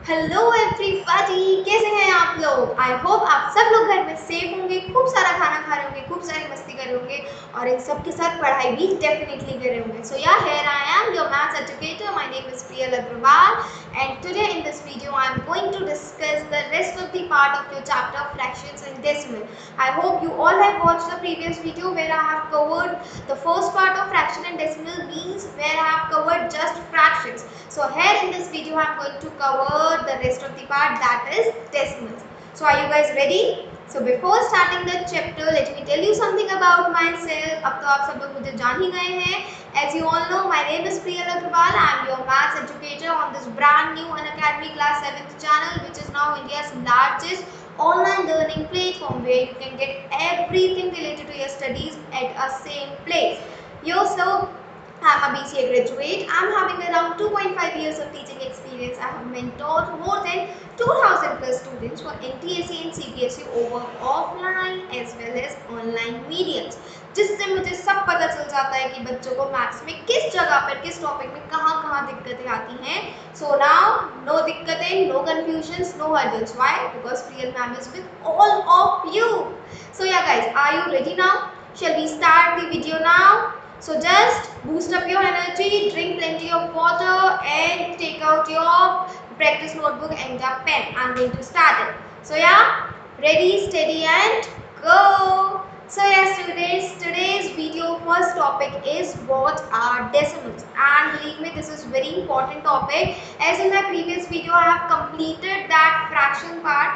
Hello everybody, कैसे हैं आप लोग। आई होप आप सब लोग घर में सेफ होंगे, खूब सारा खाना खा रहे होंगे, खूब सारी मस्ती कर रहे होंगे और इन सब के साथ पढ़ाई भी डेफिनेटली कर रहे होंगे। So yeah here I am your maths educator, my name is Priyal Agarwal and today in this video I am going to discuss the rest of the part of your chapter fractions and decimal. I hope you all have watched the previous video where I have covered the first part of fraction and decimal, means where I have covered just fractions. So here in this video I am going to cover the rest of the part, that is decimals. So are you guys ready? So before starting the chapter, let me tell you something about myself. अब तो आप सब लोग मुझे जान ही गए हैं. As you all know, my name is Priyal Agrawal. I am your maths educator on this brand new Unacademy Class 7th channel, which is now India's largest online learning platform where you can get everything related to your studies at a same place. Yourself, I'm a BCA graduate. I'm having around 2.5 years of teaching experience. I have mentored more than 2000 plus students for NTSE and CBSE over offline as well as online mediums, जिससे मुझे सब पता चल जाता है कि बच्चों को मैथ्स में किस जगह पर, किस टॉपिक में कहाँ कहाँ दिक्कतें आती हैं. सो नाउ नो दिक्कतें, no confusions, no hurdles. Why? Because Priyal ma'am is with all of you. So yeah guys, are you ready now? Shall we start the video now? So just boost up your energy, drink plenty of water and take out your practice notebook and a pen. I'm going to start it. So yeah, ready, steady and go. So yes students, today's video first topic is what are decimals, and believe me, this is very important topic. As in my previous video I have completed that fraction part.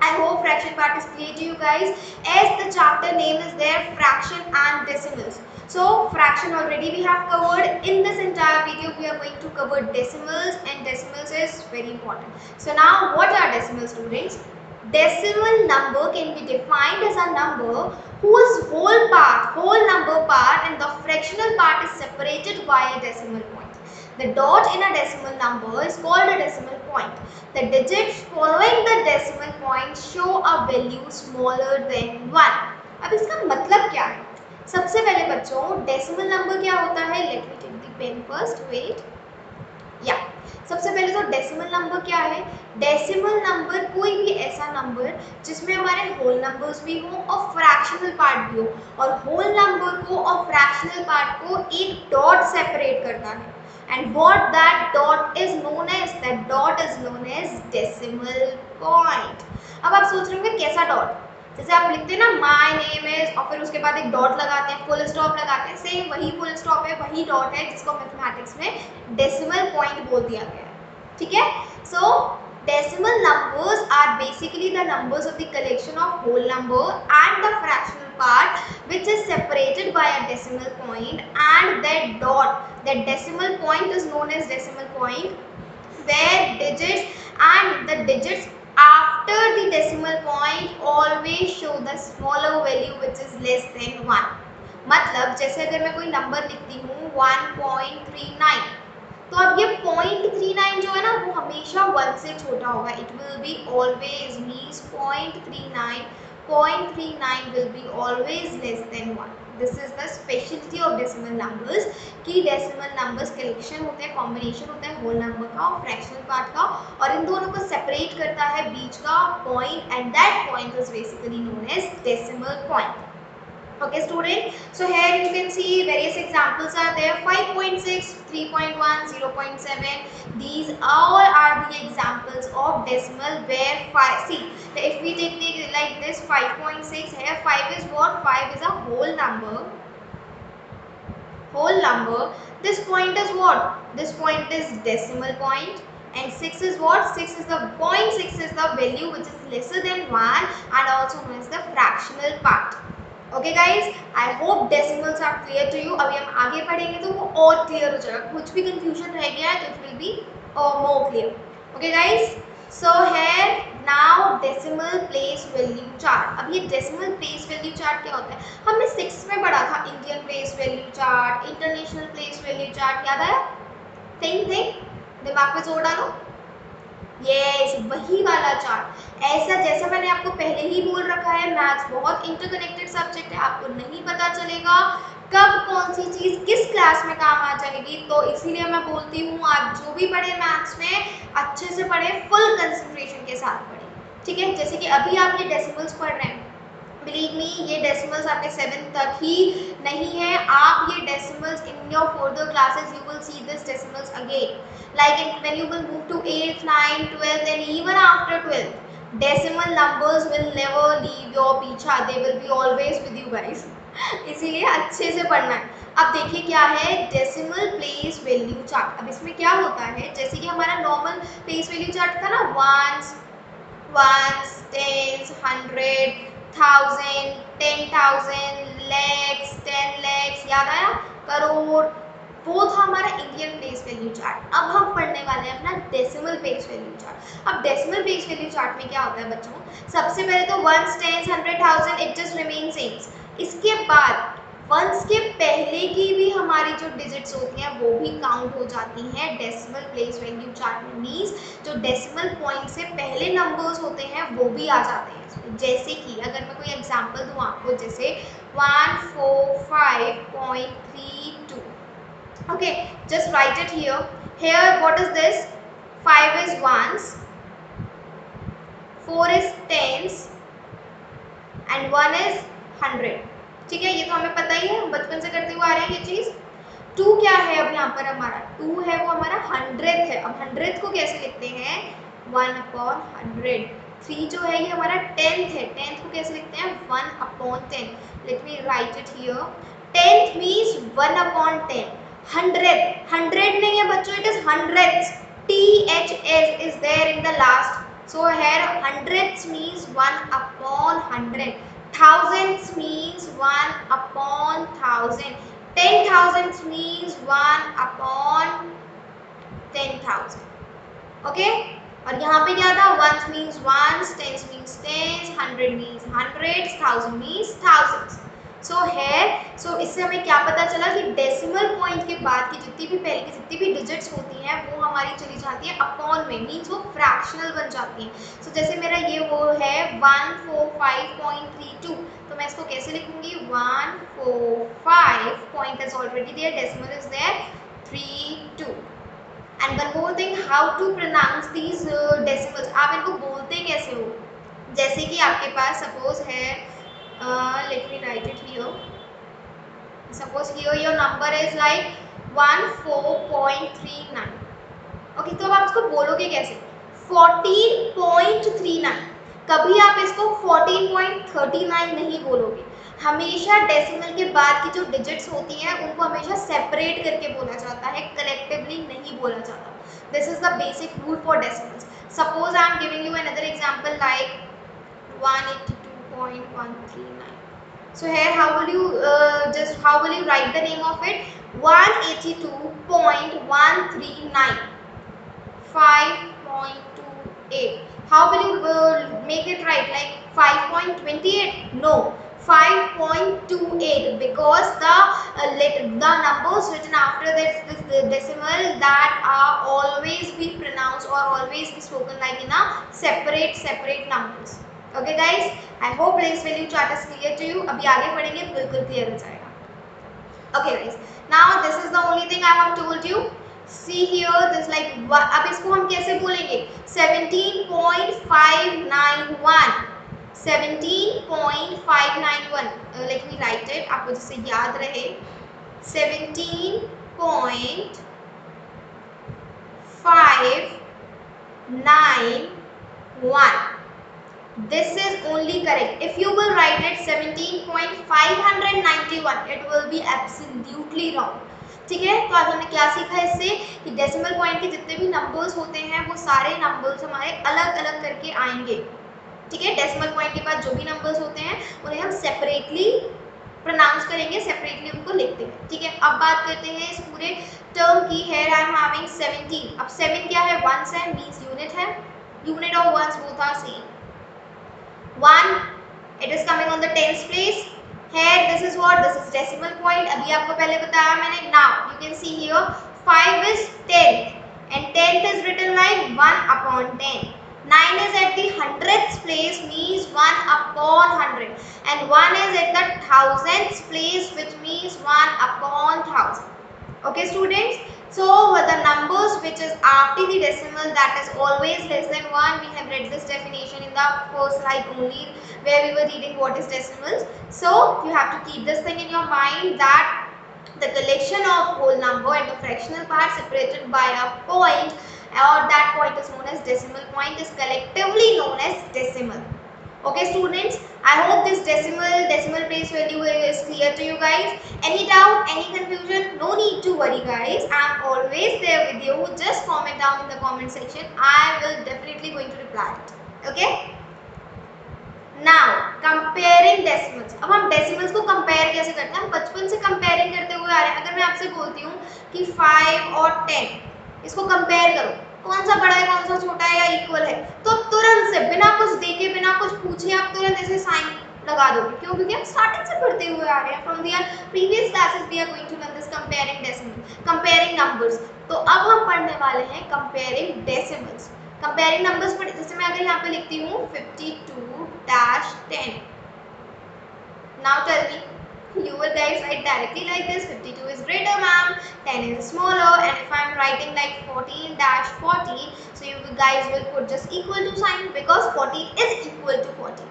I hope fraction part is clear to you guys, as the chapter name is there, fraction and decimals. So fraction already we have covered. In this entire video we are going to cover decimals, and decimals is very important. So now what are decimals, students? Decimal number can be defined as a number whose whole number part and the fractional part is separated by a decimal point. The dot in a decimal number is called a decimal point. The digits following the decimal point show a value smaller than 1. अब इसका मतलब क्या है? सबसे पहले बच्चों, decimal number क्या होता है? Let me take the pen first, wait. या सबसे पहले तो डेसिमल नंबर क्या है? डेसिमल नंबर कोई भी ऐसा नंबर जिसमें हमारे होल नंबर्स भी हो और फ्रैक्शनल पार्ट भी हो, और होल नंबर को और फ्रैक्शनल पार्ट को एक डॉट सेपरेट करता है. And what that dot is known as? That dot is known as decimal point. अब आप सोच रहे होंगे कैसा डॉट? जैसे आप लिखते हैं ना माय नेम इज और फिर उसके बाद एक डॉट लगाते हैं, फुल स्टॉप लगाते हैं, सेम वही फुल स्टॉप है, वही डॉट है जिसको मैथमेटिक्स में डेसिमल पॉइंट बोल दिया गया है. ठीक है? सो decimal numbers are basically the numbers of the collection of whole number and the fractional part which is separated by a decimal point, and that dot, that decimal point is known as decimal point, where digits and the digits after the decimal point always show the smaller value which is less than 1. मतलब जैसे अगर मैं कोई number लिखती हूँ 1.39, तो अब ये 0.39 जो है ना वो हमेशा 1 से छोटा होगा. It will be always means 0.39 will be always less than 1. This is the speciality of decimal numbers, कि डेसिमल नंबर्स कलेक्शन होते हैं, कॉम्बिनेशन होता है होल नंबर का और फ्रैक्शनल पार्ट का, और इन दोनों को सेपरेट करता है बीच का point, and that point is basically known as decimal point. Okay student, so here you can see various examples are there. 5.6, 3.1, 0.7, these all are the examples of decimal where 5, see if we take the like this 5.6 here, 5 is what? 5 is a whole number. This point is what? This point is decimal point. And 6 is what? 6 is the point. 6 is the value which is lesser than 1 and also known as the fractional part. Okay guys, I hope decimals are clear to you. अभी हम आगे पढ़ेंगे तो वो और clear हो जाएगा. कुछ भी कंफ्यूजन रह गया है तो it will be more clear. Okay guys, so है now decimal place value chart. अब ये डेसिमल प्लेस वैल्यू चार्ट क्या होता है? हमने 6 में पढ़ा था. Indian place value chart, international place value chart, याद आया? थिंक दिमाग पे जोर डालो. यस, वही वाला चार्ट. ऐसा जैसा मैंने आपको पहले ही बोल रखा है, मैथ्स बहुत इंटरकनेक्टेड सब्जेक्ट है. आपको नहीं पता चलेगा कब कौन सी चीज़ किस क्लास में काम आ जाएगी, तो इसीलिए मैं बोलती हूँ आप जो भी पढ़े मैथ्स में अच्छे अच्छे से पढ़े, फुल कंसंट्रेशन के साथ पढ़े, ठीक है। जैसे कि अभी आप ये डेसिमल्स पढ़ रहे हैं, बिलीव मी ये डेसिमल्स आपके 7th तक ही नहीं है, आप ये decimals in your further classes you will see this decimals again, like when you will move to 8th 9th 12th and even after 12th, decimal numbers will never leave your पीछा, they will be always with you guys इसीलिए अच्छे से पढ़ना है। अब देखिए क्या है डेसिमल प्लेस वैल्यू चार्ट। अब इसमें क्या होता है, जैसे कि हमारा नॉर्मल प्लेस वैल्यू चार्ट था ना, वंस, टेंस, 100, 1000, 10,000, लैक्स, 10 लैक्स, याद आया, करोड़, वो था हमारा इंडियन प्लेस वैल्यू चार्ट। अब हम पढ़ने वाले हैं अपना डेसिमल प्लेस वैल्यू चार्ट। अब डेसिमल प्लेस वैल्यू चार्ट में क्या होता है बच्चों, सबसे पहले तो ones, tens, 100, 1000 it just remain same. इसके बाद वंस के पहले की भी हमारी जो डिजिट्स होती हैं वो भी काउंट हो जाती हैं डेसिमल प्लेस वैल्यू चार्ट में। मीन्स जो डेसिमल पॉइंट से पहले नंबर्स होते हैं वो भी आ जाते हैं इसमें। जैसे कि अगर मैं कोई एग्जांपल दूं आपको, जैसे 145.32, okay, just write it here. Here what is this, 5 is ones, 4 is tens and 1 is 100, ठीक है। ये तो हमें पता ही है, हम बचपन से करते हुए आ रहे हैं ये चीज। 2 क्या है अब यहाँ पर हमारा, 2 है वो हमारा 100th है। अब 100th को कैसे लिखते हैं, 1/100। 3 जो है ये हमारा 10th है, 10th को कैसे लिखते हैं, 1/10। Let me right it here, 10th means 1/10। 100 नहीं है बच्चों, it is hundredths, THS is there in the last, so here hundredths means 1/100, thousands means 1/1000, 10,000 means 1/10,000, okay. और यहाँ पे क्या था, ones means ones, tens means tens, 100 means hundreds, 1000 means thousands। सो इससे हमें क्या पता चला कि डेसिमल पॉइंट के बाद की जितनी भी पहले की जितनी भी डिजिट्स होती हैं वो हमारी चली जाती है अपॉन में, मीन्स वो फ्रैक्शनल बन जाती हैं। सो जैसे मेरा ये वो है 145.32, तो मैं इसको कैसे लिखूंगी, 145 point is already there, decimal is there 32। And one more thing, how to pronounce these decimals, आप इनको बोलते कैसे हो। जैसे कि आपके पास सपोज है, let me write it here, suppose here your number is like 14.39, okay, तो अब आप इसको बोलोगे कैसे, 14.39। कभी आप इसको 14.39 नहीं बोलोगे, हमेशा डेसिमल के बाद की जो डिजिट्स होती हैं उनको हमेशा सेपरेट करके बोला जाता है, कलेक्टिवली नहीं बोला जाता। This is the basic rule for decimals. Suppose I am giving you another example like 182.139, so here how will you write the name of it, 182.139, 5.28, how will you make it right, like 5.28, no, 5.28, because the numbers written after this decimal that are always be pronounced or always be spoken like in a separate numbers। Okay guys, I hope place value chart is clear to you। अभी आगे पढ़ेंगे बिल्कुल clear हो जाएगा। Okay guys, now this is the only thing I have told you। See here this like, अब इसको हम कैसे बोलेंगे, 17.591, 17.591, let me write it, आपको जिससे याद रहे, 17.591, this is only correct। if you will write it 17.591 it will be absolutely wrong, ठीक है। तो आज हमने क्या सीखा इससे, कि डेसिमल पॉइंट के जितने भी नंबर्स होते हैं वो सारे नंबर्स हमारे अलग अलग करके आएंगे, ठीक है। डेसिमल पॉइंट के बाद जो भी नंबर्स होते हैं उन्हें हम सेपरेटली प्रोनाउंस करेंगे, सेपरेटली उनको लिखते हैं, ठीक है। अब बात करते हैं इस पूरे टर्म की। here I am having 17, अब 7 क्या है, वंस है, मीन्स यूनिट है, unit of ones both are same. 1 it is coming on the tens place, here this is what, this is decimal point, अभी आपको पहले बताया मैंने। now you can see here 5 is 10th and 10th is written like 1/10, 9 is at the hundredths place means 1/100 and 1 is at the thousandths place which means 1/1000। okay students, So the numbers which is after the decimal, that is always less than 1. We have read this definition in the first slide only, where we were reading what is decimals. So you have to keep this thing in your mind, that the collection of whole number and the fractional part separated by a point, or that point is known as decimal point, is collectively known as decimal. Okay students, I hope this decimal place value is clear to you guys. Any doubt, any confusion? No need to worry guys, I am always there with you. Just comment down in the comment section, I will definitely going to reply it. Okay, now comparing decimals. अब हम decimals को compare कैसे करते हैं? हम बचपन से comparing करते हुए आ रहे हैं. अगर मैं आपसे बोलती हूँ कि 5 और 10 इसको कंपेयर करो, कौन सा बड़ा है कौन सा छोटा है या इक्वल है, तो आप तुरंत से बिना कुछ देखे बिना कुछ पूछे आप तुरंत ऐसे साइन लगा दोगे. क्यों? क्योंकि हम स्टार्टिंग से पढ़ते हुए आ रहे हैं. From their previous classes we are going to learn this comparing decimal, comparing numbers. तो अब हम पढ़ने वाले हैं कंपेयरिंग डेसिमल्स. कंपेयरिंग नंबर्स पर जैसे मैं अगर यहाँ पे लिखती हूँ 52-10. Now tell me, you will guys write directly like this. 52 is greater, ma'am. 10 is smaller. And if I'm writing like 14-40, so you guys will put just equal to sign, because 14 is equal to 40.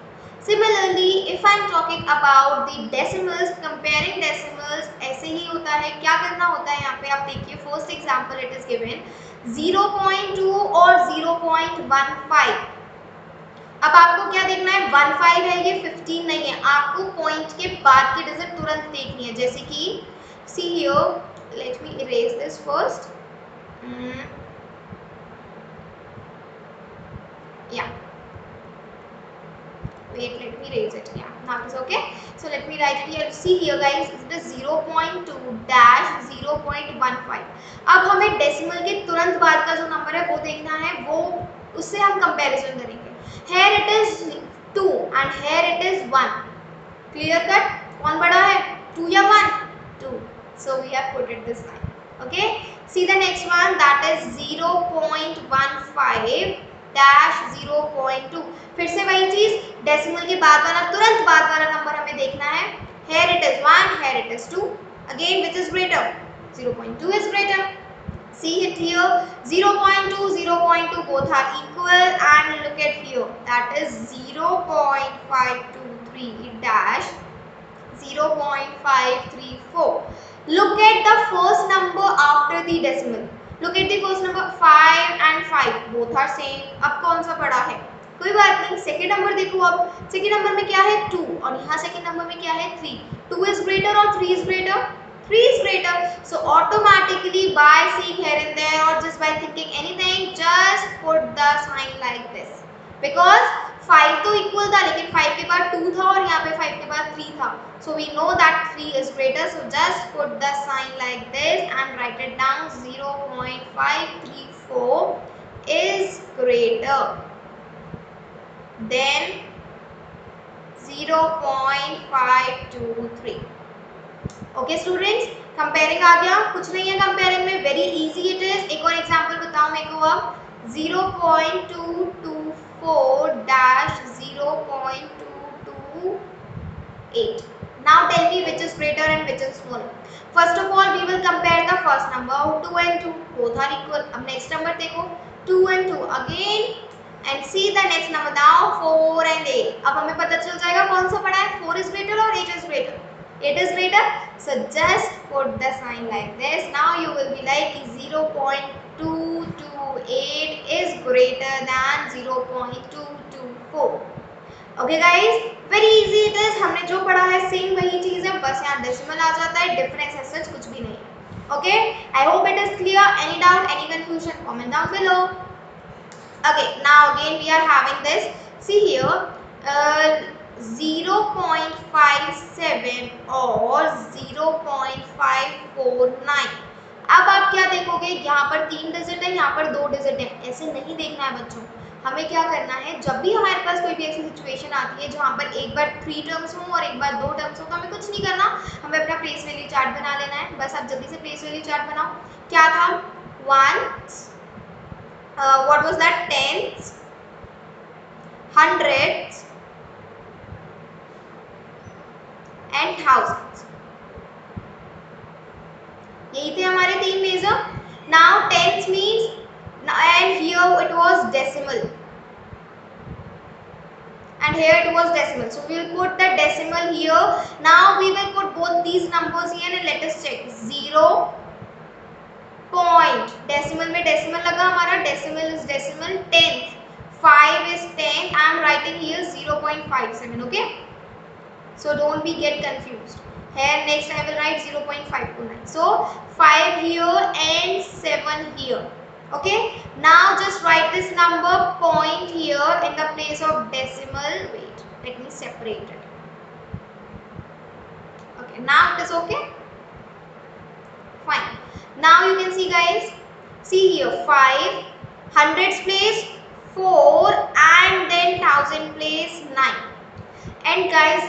Similarly, if I'm talking about the decimals, comparing decimals ऐसे ही होता है. क्या करना होता है यहाँ पे आप देखिए. First example it is given 0.2 और 0.15. अब आपको क्या देखना है? 15 है, ये 15 नहीं है. आपको पॉइंट के बाद की डिजिट तुरंत देखनी है. जैसे कि see here, let me erase this first. या wait, let me raise it. Yeah, now it's okay. So let me write it here. See here guys, it is 0.2-0.15. अब हमें डेसिमल के तुरंत बाद का जो नंबर है वो देखना है, वो उससे हम कंपैरिजन करेंगे. Here it is 2 and here it is 1. Clear cut? कौन बड़ा है? 2 या 1? 2. So we have put it this time. Okay. See the next one, that is 0.15 -0.2. फिर से वही चीज, डेसिमल के बाद वाला तुरंत बाद वाला नंबर हमें देखना है. Here it is 1, here it is 2. Again, which is greater? 0.2 is greater. See it here, 0.2, 0.2 both are equal, and look at here, that is 0.523-0.534. Look at the first number after the decimal. Look at the first number, 5 and 5 both are same. अब कौन सा बड़ा है? कोई बात नहीं. Second number देखो. अब सेकेंड नंबर में क्या है? 2, और यहाँ सेकेंड नंबर में क्या है? 3. 2 is greater or 3 is greater? 3 is greater. So automatically by seeing here and there, or just by thinking anything, just put the sign like this. Because 5 तो इक्वल था, लेकिन 5 के बाद 2 था और यहाँ पे 5 के बाद 3 था. So we know that 3 is greater. So just put the sign like this and write it down. 0.534 is greater than 0.523. Okay students, comparing आ गया. कुछ नहीं है कंपेयरिंग में, वेरी इजी इट इज. एक और एग्जांपल बताओ मेरे को. अब 0.224-0.228. Now tell me which is greater and which is smaller. First of all we will compare the first number, 2 and 2 both are equal. अब next number देखो, 2 and 2 again, and see the next number now, 4 and 8. अब हमें पता चल जाएगा कौन सा बड़ा है. 4 is greater or 8 is greater? 8 is greater. So just put the sign like this. Now you will be like 0.228 is greater than 0.224. Okay guys, very easy it is. हमने जो पढ़ा है सेम वही चीज है, बस यहाँ डेसिमल आ जाता है. डिफरेंस ऐसा कुछ भी नहीं है. Okay, I hope it is clear. Any doubt, any confusion? Comment down below. Okay, now again we are having this. See here, 0.57 और 0.549. अब आप क्या देखोगे, यहाँ पर 3 डिजिट है, यहाँ पर 2 डिजिट है. ऐसे नहीं देखना है बच्चों. हमें क्या करना है, जब भी हमारे पास कोई भी ऐसी सिचुएशन आती है जहाँ पर एक बार 3 टर्म्स हो और एक बार 2 टर्म्स हो, तो हमें कुछ नहीं करना, हमें अपना प्लेस वैल्यू चार्ट बना लेना है. बस आप जल्दी से प्लेस वैल्यू चार्ट बनाओ. क्या था? 1, what was that? Tens, hundreds and thousands. यही थे हमारे 3 major. Now tenth means, and here it was decimal, and here it was decimal. So we will put the decimal here. Now we will put both these numbers here and let us check. 0 point, decimal में decimal लगा हमारा, decimal is decimal, tenth, 5 is tenth. I am writing here 0.57. Okay, so don't be get confused. Here next I will write 0.529. So 5 here and 7 here. Okay, now just write this number point here in the place of decimal. Wait, let me separate it. Okay, now it is okay. Fine. Now you can see guys, see here 5, hundreds place 4, and then thousand place 9. And guys,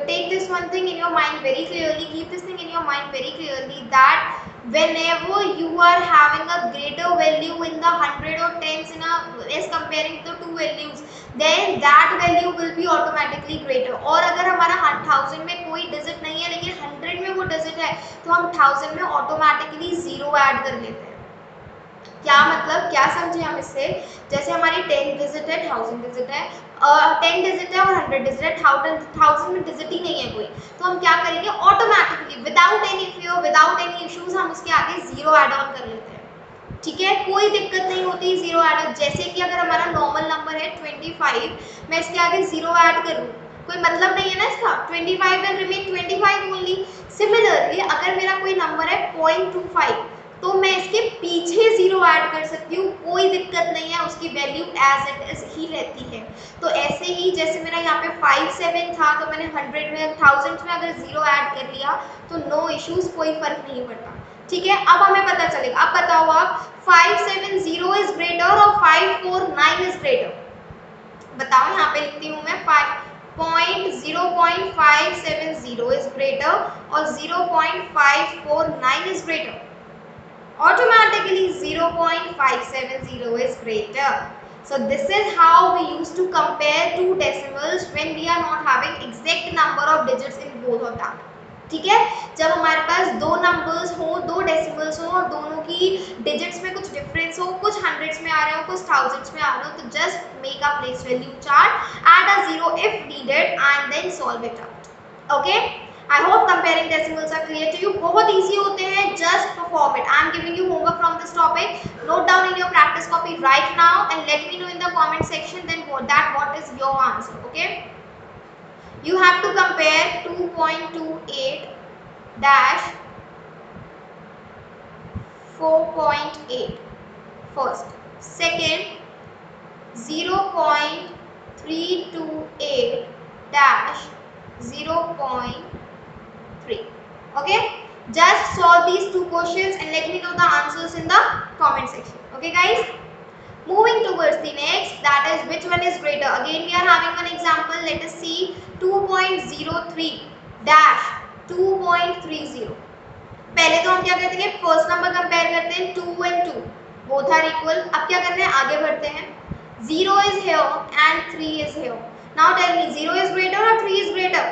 take this one thing in your mind very clearly, keep this thing in your mind very clearly, that whenever you are having a greater value in the 100 or tens in a as comparing the two values, then that value will be automatically greater. और अगर हमारा 1000 में कोई digit नहीं है लेकिन 100 में वो डिजिट है, तो हम 1000 में ऑटोमेटिकली 0 ऐड कर लेते हैं. क्या मतलब, क्या समझे हम इससे? जैसे हमारी 10 डिजिट है, 1000 डिजिट है, 10 डिजिट है और 100 डिजिट है, 1000 में डिजिट ही नहीं है कोई, तो हम क्या करेंगे, automatically without any fear, without any issues हम उसके आगे 0 ऐड ऑन कर लेते हैं. ठीक है, कोई दिक्कत नहीं होती 0 ऐड ऑन. जैसे कि अगर हमारा नॉर्मल नंबर है 25, मैं इसके आगे 0 ऐड करूँ, कोई मतलब नहीं है ना इसका. 25 विल रिमेन 25 ओनली. सिमिलरली अगर मेरा कोई नंबर है 0.25, तो मैं इसके पीछे 0 ऐड कर सकती हूँ, कोई दिक्कत नहीं है, उसकी वैल्यू एज इट इज ही रहती है. तो ऐसे ही जैसे मेरा यहाँ पे 57 था, तो मैंने 100 में 1000 में अगर 0 ऐड कर लिया तो नो इश्यूज, कोई फर्क नहीं पड़ता. ठीक है, अब हमें पता चलेगा. अब बताओ आप, 570 इज ग्रेटर और 549 इज ग्रेटर. बताओ, यहाँ पे लिखती हूँ मैं 0.570 is greater और 0.549 is greater. Automatically 0.570 is greater. So this is how we used to compare two decimals when we are not having exact number of digits in both of them. ठीक है, जब हमारे पास दो नंबर्स हो, दो decimals हो और दोनों की डिजिट्स में कुछ डिफरेंस हो, कुछ हंड्रेड्स में आ रहे हो, कुछ थाउजेंड्स में आ रहे हो, तो just make a place value chart, add a 0 if needed and then solve it out. Okay, I hope comparing decimals are clear to you. बहुत easy होते हैं, just perform it. I am giving you homework from this topic. Note down in your practice copy right now and let me know in the comment section then what is your answer. Okay, you have to compare 2.28 dash 4.8 first. Second, 0.328 dash 0.3. Okay, just solve these two questions and let me know the answers in the comment section. Okay guys, moving towards the next, that is which one is greater. Again we are having one example. Let us see 2.03 dash 2.30. पहले तो हम क्या करते हैं, first number compare करते हैं, 2 and 2 both are equal. अब क्या करना है, आगे बढ़ते हैं. 0 is here and 3 is here. Now tell me, 0 is greater or 3 is greater?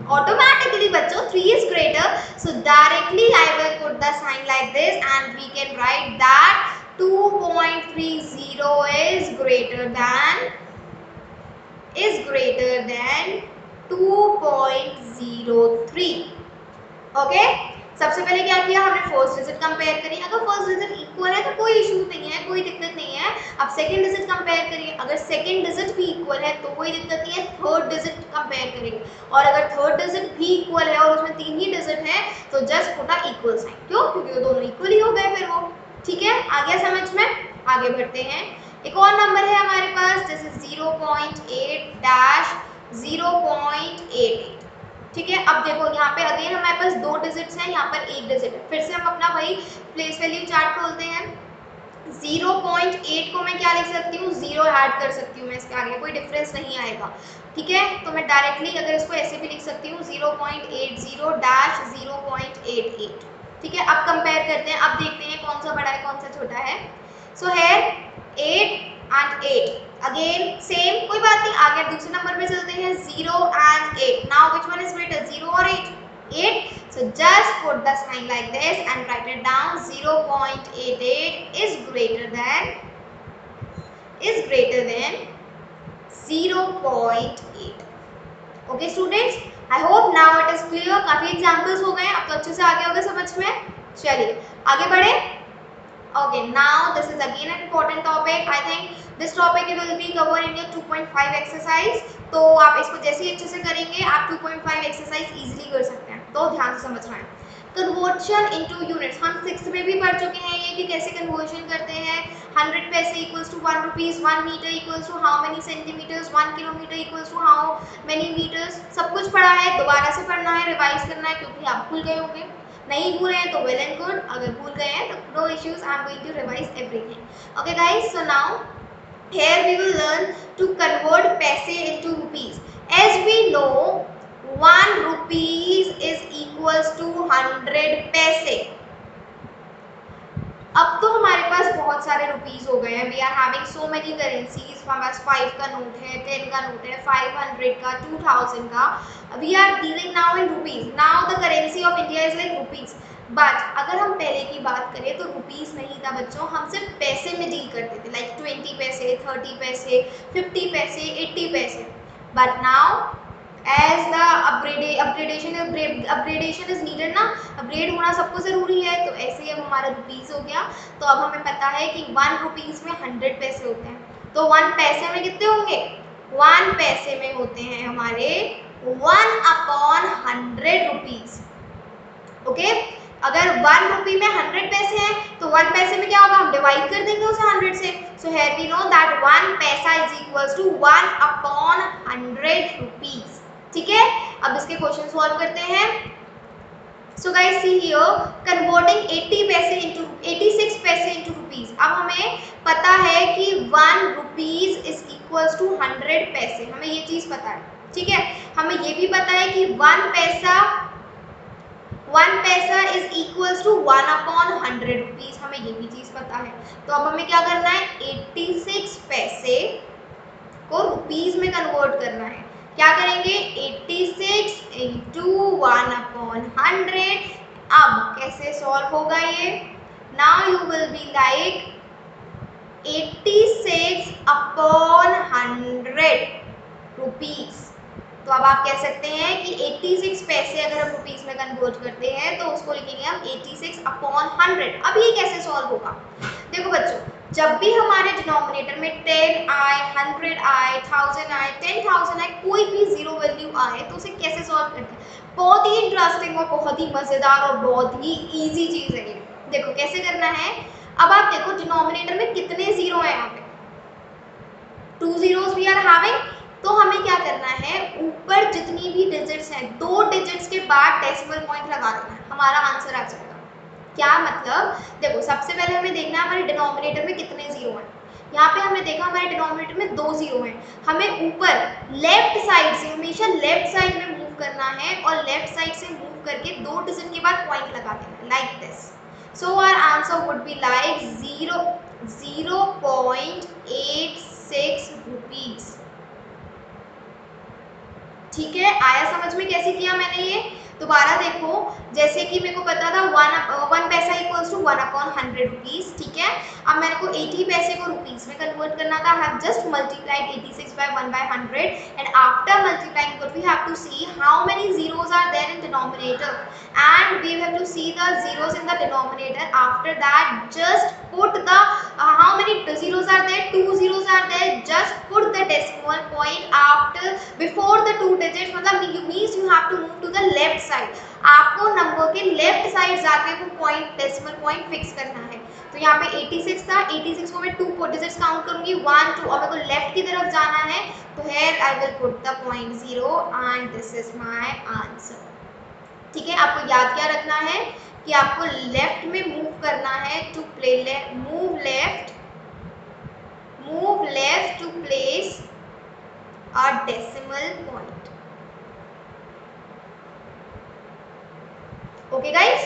Automatically बच्चों 3 is greater. So directly I will put the sign like this and we can write that 2.30 is greater than 2.03. Okay, सबसे पहले क्या किया हमने, first digit compare करी. अगर first digit equal है तो कोई इशू नहीं है, कोई दिक्कत नहीं है. अब सेकंड डिजिट कंपेयर करिए, अगर सेकंड डिजिट भी इक्वल है तो कोई दिक्कत नहीं है, थर्ड डिजिट कंपेयर करेंगे. और अगर थर्ड डिजिट भी इक्वल है और उसमें 3 ही डिजिट है तो just put a equal sign. क्यों? क्योंकि वो दोनों इक्वल ही हो गए फिर वो. ठीक है, आ गया समझ में? आगे बढ़ते हैं. एक और नंबर है हमारे पास, जैसे 0.8 dash 0.88. ठीक है, अब देखो यहाँ पे अगेन हमारे पास दो डिजिट्स हैं, यहाँ पर एक डिजिट है. फिर से हम अपना वही प्लेस वैल्यू चार्ट खोलते हैं. 0.8 को मैं क्या लिख सकती हूँ, 0 ऐड कर सकती हूँ मैं इसके आगे, कोई डिफरेंस नहीं आएगा. ठीक है, तो मैं डायरेक्टली अगर इसको ऐसे भी लिख सकती हूँ 0.80 dash 0.88. ठीक है, अब कंपेयर करते हैं, अब देखते हैं कौन सा बड़ा है कौन सा छोटा है. So here 8 and 8 again same, कोई बात नहीं, आगे दूसरे नंबर पे चलते हैं. 0 and 8. Now which one is greater, 0 और 8? 8. So just put the sign like this and write it down. 0.88 is greater than 0.8. Okay students, I hope now it is clear. काफी एग्जांपल्स हो गए, अब तो अच्छे से आ गया होगा समझ में. चलिए आगे बढ़े. Okay, now this is again an important topic. I think this topic will be covered in your 2.5 exercise. तो आप इसको जैसे ही अच्छे से करेंगे आप 2.5 एक्सरसाइज इजीली कर सकते हैं. तो ध्यान से समझना है. कन्वर्शन इनटू यूनिट्स हम 6th में भी पढ़ चुके हैं ये कि कैसे कन्वर्शन करते हैं. 100 paise equals to 1 rupees, 1 metre equals to how many centimetres, 1 kilometre equals to how many metres. सब कुछ पढ़ा है, दोबारा से पढ़ना है, रिवाइज करना है क्योंकि आप भूल गए होंगे. नहीं भूले हैं तो वेल एंड गुड, अगर भूल गए हैं तो no issues, I am going to revise everything. Okay guys, so now here we will learn to convert paise into rupees. As we know 1 rupees is equals to 100 पैसे. अब तो हमारे पास बहुत सारे रुपीस हो गए हैं. We are having so many currencies. हमारे पास 5 का नोट है, 10 का नोट है, 500 का, 2000 का. We are dealing now in rupees. Now the currency of India is like rupees. But अगर हम पहले की बात करें तो रुपीस नहीं था बच्चों, हम सिर्फ पैसे में डील करते थे. लाइक 20 पैसे, 30 पैसे, 50 paise, 80 paise. But now as the upgradation is needed ना, अपग्रेड होना सबको ज़रूरी है, तो ऐसे ही अब हमारा रुपीस हो गया. तो अब हमें पता है कि 1 रुपीस में 100 पैसे होते हैं. तो 1 पैसे में कितने होंगे? 1 पैसे में होते हैं हमारे 1/100 रुपीस. ओके, अगर 1 रुपी में 100 पैसे हैं तो 1 पैसे में क्या होगा? हम डिवाइड कर देंगे उसे 100 से. So here we know that 1 paisa is equals to 1/100 rupees. ठीक है, अब इसके क्वेश्चन सॉल्व करते हैं. So guys see here, converting 86 पैसे इनटू रुपीस. अब हमें पता है कि 1 रुपीस इज इक्वल्स टू 100 पैसे. हमें ये चीज पता है. ठीक है, हमें ये भी पता है कि 1 paisa is equals to 1/100 rupees. हमें ये भी चीज पता है. तो अब हमें क्या करना है? 86 पैसे को रुपीस में कन्वर्ट करना है. क्या करेंगे? 86 इंटू 1/100. अब कैसे सॉल्व होगा ये? Now you will be like 86/100 rupees. तो अब आप कह सकते हैं कि 86 पैसे अगर हम रुपीस में कन्वर्ट करते हैं तो उसको लिखेंगे हम 86/100. अब ये कैसे सॉल्व होगा? देखो बच्चों, जब भी हमारे डिनोमिनेटर में 10 आए, 100 आए, 1000 आए, 10,000 आए, कोई भी जीरो वैल्यू आए तो उसे कैसे सॉल्व करते हैं? बहुत ही इंटरेस्टिंग और बहुत ही मज़ेदार और बहुत ही ईजी चीज़ है ये. देखो कैसे करना है. अब आप देखो डिनोमिनेटर में कितने जीरो हैं यहाँ पे? 2 zeros वी आर हैविंग. तो हमें क्या करना है? ऊपर जितनी भी डिजिट्स हैं 2 डिजिट्स के बाद डेसिमल पॉइंट लगा देना है, हमारा आंसर आ जाएगा. क्या मतलब? देखो सबसे पहले हमें देखना है हमारे डिनोमिनेटर में कितने जीरो हैं. यहाँ पे हमने देखा हमारे डिनोमिनेटर में 2 जीरो हैं. हमें ऊपर लेफ्ट साइड से हमेशा लेफ्ट साइड में मूव करना है और लेफ्ट साइड से मूव करके 2 डिजिट के बाद पॉइंट लगा देना है like this. So our answer would be like 0.86 rupees. ठीक है, आया समझ में कैसे किया मैंने ये? दोबारा देखो, जैसे कि मेरे को पता था 1 पैसा इक्वल्स टू 1/100 रुपीस. ठीक है, अब मेरे को 80 पैसे को रुपीस में कन्वर्ट करना था. I have just multiplied 86 by 1/100 and after multiplying what we have to see how many zeros are there in denominator and we have to see the zeros in the denominator. After that just put the how many zeros are there? 2 zeros are there. Just put the decimal point after before the 2 digits. मतलब means you have to move to the left side. आपको number के left side जाके वो point decimal point fix करना है. तो यहाँ पे 86 था, 86 को मैं 2 डिजिट्स काउंट करूंगी 1 2 और मेरे को लेफ्ट की तरफ जाना है. तो here I will put the point 0 and this is my answer. ठीक है, आपको याद क्या रखना है कि आपको लेफ्ट में मूव करना है to play move left to place a decimal point. Okay guys,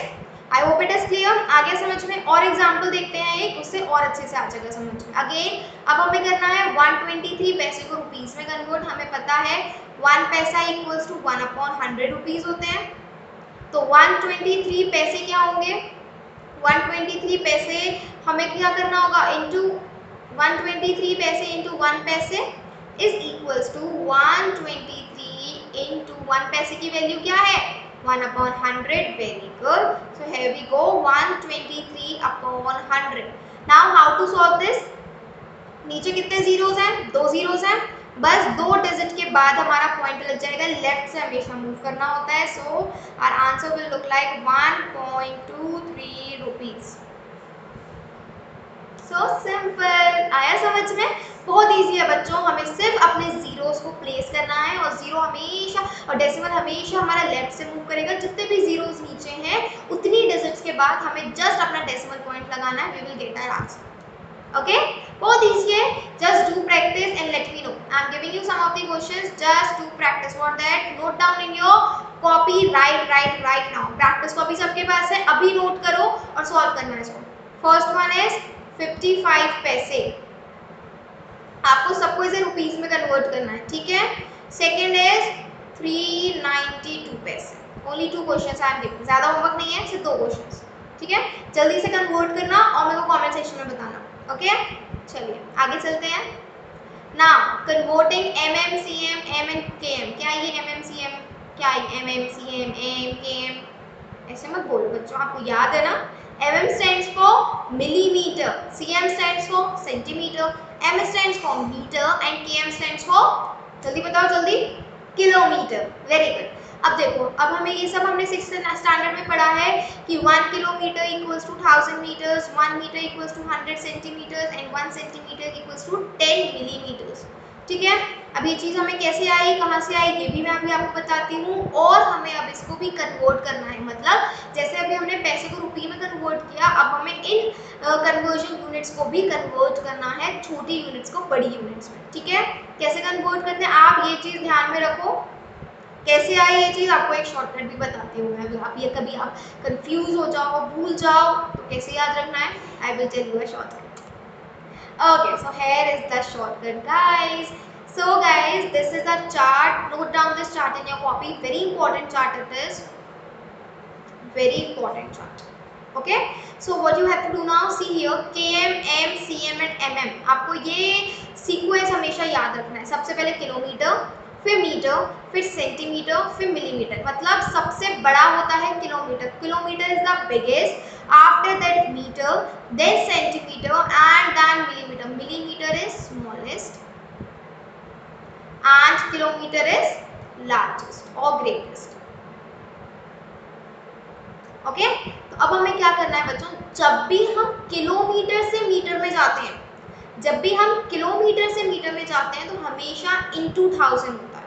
I hope it is clear. आगे समझ में और एग्जांपल देखते हैं एक, उससे और अच्छे से आ जाएगा समझ में. अगेन अब हमें करना है 123 पैसे को रुपीस में कन्वर्ट. हमें पता है 1 पैसा इक्वल्स टू 1/100 रुपीस होते हैं. तो 123 पैसे क्या होंगे, 123 पैसे हमें क्या करना होगा, इंटू 123 पैसे इंटू 1 पैसे इज इक्वल्स टू 123 इंटू 1 पैसे की वैल्यू क्या है, 1/100. Very good. So here we go 123/100. Now how to solve this, नीचे कितने जीरोस हैं, 2 जीरोस हैं, बस 2 डिजिट के बाद हमारा पॉइंट लग जाएगा, लेफ्ट से हमेशा मूव करना होता है. So our answer will look like 1.23 rupees. So simple, आया समझ में, बहुत इजी है बच्चों, हमें सिर्फ अपने जीरोस को प्लेस करना है और जीरो हमेशा और डेसिमल हमेशा हमारा लेफ्ट से मूव करेगा, जितने भी जीरोस नीचे हैं उतनी डिजिट्स के बाद हमें जस्ट अपना डेसिमल पॉइंट लगाना है, we will get our answer. Okay, बहुत easy है, just do practice and let me know. I am giving you some of the questions, just do practice. What that, note down in your copy, right now. Practice copy सबके पास है, अभी note करो और solve करना है इसको. First one is 55 पैसे, आपको सबको इसे रुपीस में कन्वर्ट करना है, ठीक है. Second is 392 पैसे. Only 2 questions I am giving, ज़्यादा होमवर्क नहीं है, सिर्फ 2 questions, ठीक है. जल्दी से कन्वर्ट करना और मेरे को कमेंट सेक्शन में बताना. ओके, चलिए आगे चलते हैं. Now converting mm cm m and km, क्या ये mm cm, क्या ये mm cm m km, ऐसे मत बोलो बच्चों, आपको याद है ना. mm stands for millimeter, cm stands for centimeter, m stands for meter and km stands for, जल्दी बताओ जल्दी, किलोमीटर. Very good. अब देखो, अब हमें ये सब हमने 6th स्टैंडर्ड में पढ़ा है कि 1 kilometre equals to 1000 metres, 1 metre equals to 100 centimetres and 1 centimetre equals to 10 millimetres. ठीक है, अब ये चीज़ हमें कैसे आई, कहाँ से आई, ये भी मैं अभी आपको बताती हूँ. और हमें अब इसको भी कन्वर्ट करना है, मतलब जैसे अभी हमने पैसे को रुपये में कन्वर्ट किया, अब हमें इन कन्वर्जन यूनिट्स को भी कन्वर्ट करना है, छोटी यूनिट्स को बड़ी यूनिट्स में. ठीक है, कैसे कन्वर्ट करते हैं आप ये चीज़ ध्यान में रखो. कैसे आई ये चीज़, आपको एक शॉर्टकट भी बताती हूँ मैं. अगर आप ये कभी आप कंफ्यूज हो जाओ, भूल जाओ, तो कैसे याद रखना है, I will tell you a shortcut. Okay, so here is the shortcut, guys. So guys, this is the chart. Note down this chart in your copy. Very important chart it is. Very important chart. Okay. So what you have to do now? See here, km, m, cm and mm. आपको ये sequence हमेशा याद रखना है. सबसे पहले kilometre, फिर metre, फिर सेंटीमीटर, फिर मिलीमीटर. मतलब सबसे बड़ा होता है kilometre. Kilometre is the biggest. After that meter, then centimeter and then millimeter. Millimeter is smallest and kilometer is largest or greatest. Okay? तो अब हमें क्या करना है बच्चों, जब भी हम किलोमीटर से मीटर में जाते हैं, जब भी हम किलोमीटर से मीटर में जाते हैं तो हमेशा into 1000 होता है.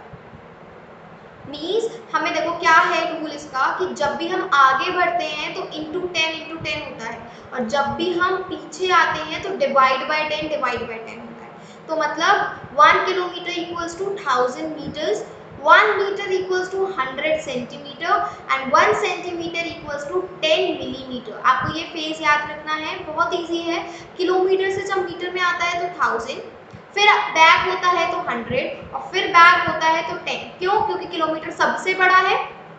मीन्स हमें देखो क्या है रूल इसका कि जब भी हम आगे बढ़ते हैं तो इंटू 10 होता है, और जब भी हम पीछे आते हैं तो डिवाइड बाय 10 होता है. तो मतलब 1 kilometre equals to 1000 metres, 1 metre equals to 100 centimetre and 1 centimetre equals to 10 millimetre. आपको ये फेज याद रखना है, बहुत ईजी है. किलोमीटर से जब मीटर में आता है तो 1000, फिर बैक होता है तो 100 और फिर बैक होता है तो 10. क्यों? क्योंकि किलोमीटर सबसे बड़ा है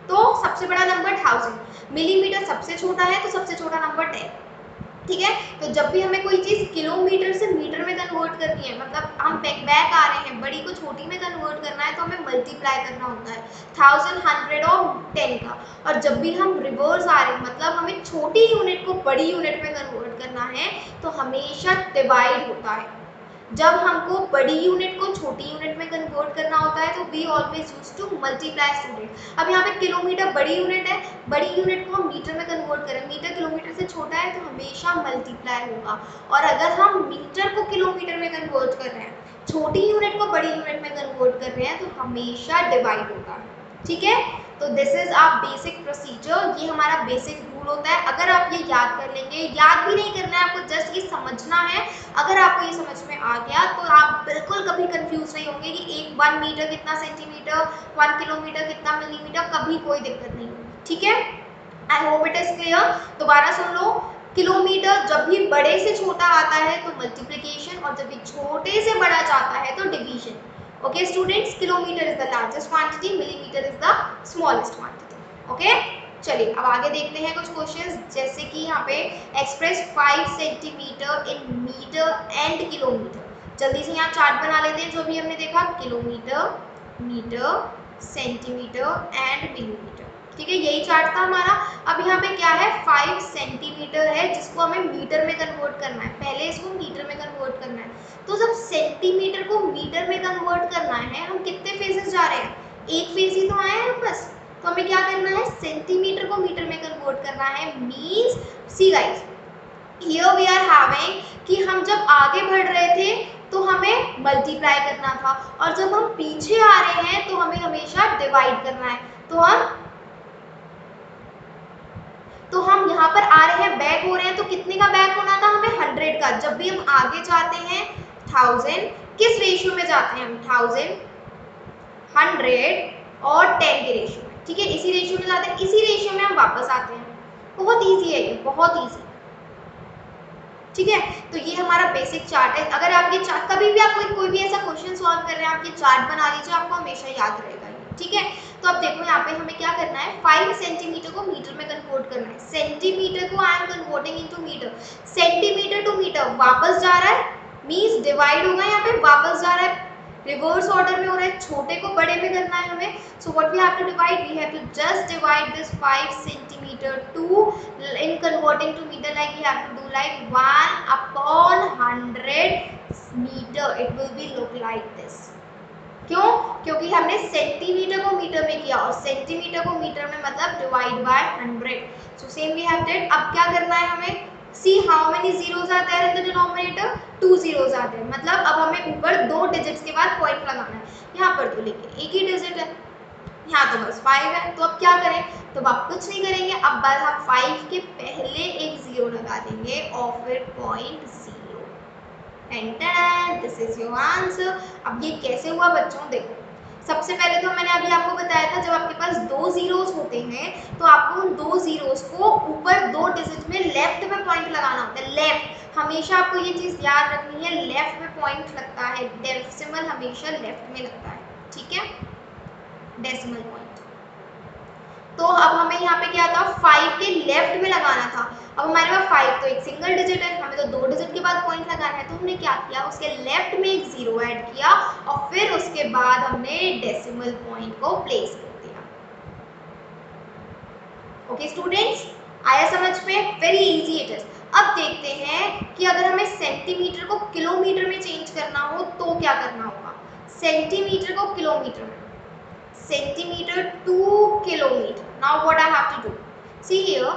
तो सबसे बड़ा नंबर 1000, मिलीमीटर सबसे छोटा है तो सबसे छोटा नंबर 10. ठीक है, तो जब भी हमें कोई चीज़ किलोमीटर से मीटर में कन्वर्ट करनी है, मतलब हम बैक आ रहे हैं, बड़ी को छोटी में कन्वर्ट करना है, तो हमें मल्टीप्लाई करना होता है 1000, 100 और 10 का. और जब भी हम रिवर्स आ रहे हैं, मतलब हमें छोटी यूनिट को बड़ी यूनिट में कन्वर्ट करना है, तो हमेशा डिवाइड होता है. जब हमको बड़ी यूनिट को छोटी यूनिट में कन्वर्ट करना होता है तो we always use to multiply student. अब यहाँ पे किलोमीटर बड़ी यूनिट है, बड़ी यूनिट को हम मीटर में कन्वर्ट करें, मीटर किलोमीटर से छोटा है तो हमेशा मल्टीप्लाई होगा. और अगर हम मीटर को किलोमीटर में कन्वर्ट कर रहे हैं, छोटी यूनिट को बड़ी यूनिट में कन्वर्ट कर रहे हैं, तो हमेशा डिवाइड होगा. ठीक है, तो this is our basic procedure. ये हमारा बेसिक रूल होता है. अगर आप ये याद कर लेंगे, याद भी नहीं करना है आपको, जस्ट ये समझना है. अगर आपको ये समझ में आ गया तो आप बिल्कुल कभी कंफ्यूज नहीं होंगे कि 1 मीटर कितना सेंटीमीटर, 1 किलोमीटर कितना मिलीमीटर, कभी कोई दिक्कत नहीं होगी. ठीक है, I hope it is clear. दोबारा सुन लो, किलोमीटर जब भी बड़े से छोटा आता है तो मल्टीप्लिकेशन, और जब भी छोटे से बड़ा जाता है तो division. Okay students, kilometer is the largest quantity, millimeter is the smallest quantity. Okay, चलिए अब आगे देखते हैं कुछ क्वेश्चंस, जैसे कि यहाँ पे express 5 centimetre in metre and kilometre. जल्दी से यहाँ चार्ट बना लेते हैं जो भी हमने देखा, kilometre, metre, centimetre and millimetre. ठीक है, यही चार्ट था हमारा। अब यहाँ पे क्या है, 5 सेंटीमीटर है जिसको हमें मीटर में कन्वर्ट करना है, पहले इसको मीटर में कन्वर्ट करना है। तो जब सेंटीमीटर को मीटर में कन्वर्ट करना है, हम कितने फेजेस जा रहे हैं, एक फेज ही तो आया है बस। तो हमें क्या करना है, सेंटीमीटर को मीटर में कन्वर्ट करना है। Means see guys, here we are having कि हम जब आगे बढ़ रहे थे तो हमें मल्टीप्लाई करना था, और जब हम पीछे आ रहे हैं तो हमें हमेशा डिवाइड करना है। तो हम यहाँ पर आ रहे हैं, बैक हो रहे हैं, तो कितने का बैक होना था हमें, 100 का। जब भी हम आगे जाते हैं 1000, किस रेशियो में जाते हैं हम, 1000, 100 और 10 के रेशियो में। ठीक है, इसी रेशियो में जाते हैं, इसी रेशियो में हम वापस आते हैं। बहुत ईजी है ये, बहुत ईजी। ठीक है, तो ये हमारा बेसिक चार्ट है। अगर आप ये चार्ट कभी भी आप कोई भी ऐसा क्वेश्चन सॉल्व कर रहे हैं, आप ये चार्ट बना लीजिए, आपको हमेशा याद रहेगा ये। ठीक है, तो अब देखो यहाँ पे हमें क्या करना है, 5 सेंटीमीटर को मीटर में कन्वर्ट करना है। सेंटीमीटर को I am converting into metre, centimetre to metre वापस जा रहा है, मींस डिवाइड होगा, यहाँ पे वापस जा रहा है, रिवर्स ऑर्डर में हो रहा है, छोटे को बड़े में करना है हमें। So what we have to divide, we have to just divide this 5 centimetre to, in converting to meter, like we have to do like 1/100 meter, it will be look like this। क्यों, क्योंकि हमने centimetre को metre में किया, और centimetre को metre में मतलब divide by 100। So same we have did. अब क्या करना है हमें, see how many zeros are there in the denominator, 2 zeros are there, मतलब अब हमें ऊपर 2 डिजिट्स के बाद पॉइंट लगाना है। यहाँ पर तो लेकिन एक ही डिजिट है, यहाँ तो बस 5 है। तो अब क्या करें, तो अब कुछ नहीं करेंगे, अब बस आप 5 के पहले एक जीरो लगा देंगे और फिर point 0, and this is your answer. अब ये कैसे हुआ बच्चों, देखो सबसे पहले तो मैंने अभी आपको बताया था, जब आपके पास 2 जीरोस होते हैं तो आपको उन 2 जीरोस को ऊपर 2 डिजिट में लेफ्ट में पॉइंट लगाना होता है। लेफ्ट, हमेशा आपको ये चीज याद रखनी है, लेफ्ट में पॉइंट लगता है, डेसिमल हमेशा लेफ्ट में लगता है। ठीक है, डेसिमल पॉइंट। तो अब हमें यहाँ पे क्या था, 5 के लेफ्ट में लगाना था। अब हमारे पास 5 तो एक सिंगल डिजिट है, हमें तो 2 डिजिट के बाद पॉइंट लगाना है। तो हमने क्या किया, उसके लेफ्ट में एक जीरो ऐड किया और फिर उसके बाद हमने डेसिमल पॉइंट को प्लेस कर दिया। ओके स्टूडेंट्स, आया समझ में, वेरी इजी इट इज। अब देखते हैं कि अगर हमें सेंटीमीटर को किलोमीटर में चेंज करना हो तो क्या करना होगा। सेंटीमीटर को किलोमीटर में, centimeter to kilometer. Now what I have to do? See here.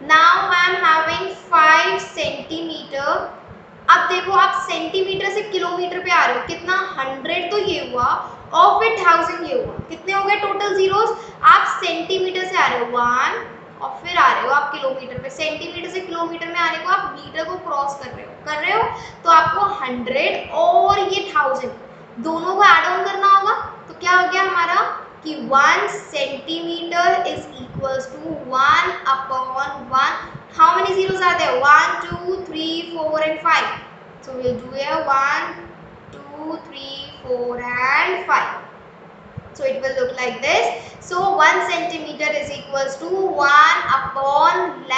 Now I am having 5 centimeter. अब देखो आप सेंटीमीटर से किलोमीटर पे आ रहे हो, कितना 100 तो ये हुआ और फिर 1000 ये हुआ, कितने हो गए टोटल जीरोस। आप सेंटीमीटर से आ रहे हो 1 और फिर आ रहे हो आप किलोमीटर पे। सेंटीमीटर से किलोमीटर में आने को आप मीटर को क्रॉस कर रहे हो तो आपको 100 और ये 1000 दोनों को ऐड ऑन करना होगा। तो क्या हो गया हमारा कि 1 centimetre is equals to 1/1। How many zeros are there, 1 2 3 4 and 5। So we'll do here 1 2 3 4 and 5। So it will look like this. So 1 centimeter is equals to 1/,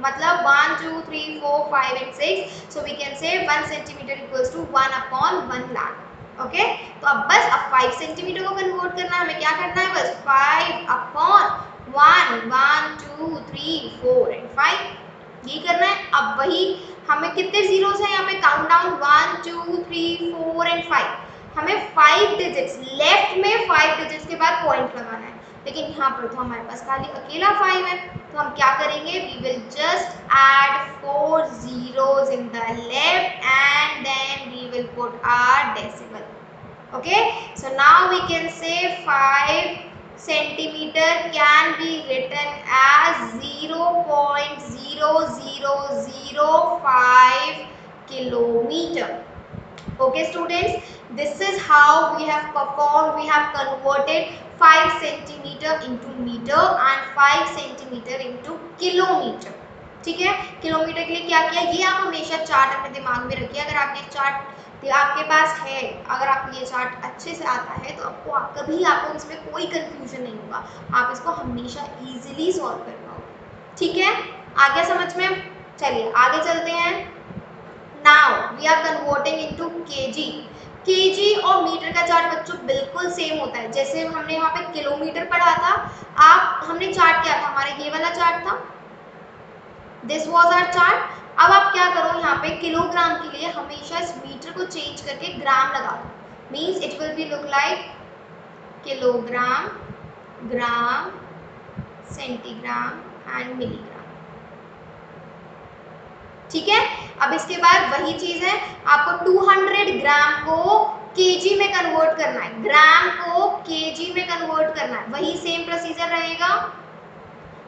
मतलब 1 2 3 4 5 and 6। So we can say 1 centimeter equals to 1/1 lakh। Okay, तो अब बस अब 5 centimetre को convert करना है, हमें क्या करना है, बस 5/1 1 2 3 4 and 5 ये करना है। अब वही हमें कितने जीरोस हैं यहाँ पे, काउंट डाउन 1 2 3 4 and 5। हमें 5 डिजिट्स लेफ्ट में 5 डिजिट्स के बाद पॉइंट लगाना है, लेकिन यहाँ पर तो हमारे पास खाली अकेला 5 है। तो हम क्या करेंगे, we will just add 4 zeros in the left and then we will put our decimal। okay, so now we can say 5 centimeter can be written as 0.0005 kilometer। okay students, this is how we have performed, we have converted 5 centimeter into meter and 5 centimeter into kilometer। ठीक है, kilometre के लिए क्या किया, ये आप हमेशा chart अपने दिमाग में रखिए। अगर आपने चार्ट तो आपके पास है, अगर आपको ये चार्ट अच्छे से आता है तो कभी आपको इसमें कोई कंफ्यूजन नहीं होगा, आप इसको हमेशा इजीली सॉल्व कर पाओगे। ठीक है, आगे समझ में? चलिए आगे चलते हैं। Now we are converting into KG. KG और मीटर का चार्ट बच्चों बिल्कुल सेम होता है, जैसे हमने यहाँ पे किलोमीटर पढ़ा था, हमने चार्ट क्या था, हमारा ये वाला चार्ट था, दिस वॉज आवर चार्ट। अब आप क्या करो, यहाँ पे किलोग्राम के लिए हमेशा इस मीटर को चेंज करके ग्राम लगा दो, means it will B look like kilogram, gram, centigram and milligram. ठीक है, अब इसके बाद वही चीज है, आपको 200 ग्राम को केजी में कन्वर्ट करना है, ग्राम को केजी में कन्वर्ट करना है, वही सेम प्रोसीजर रहेगा।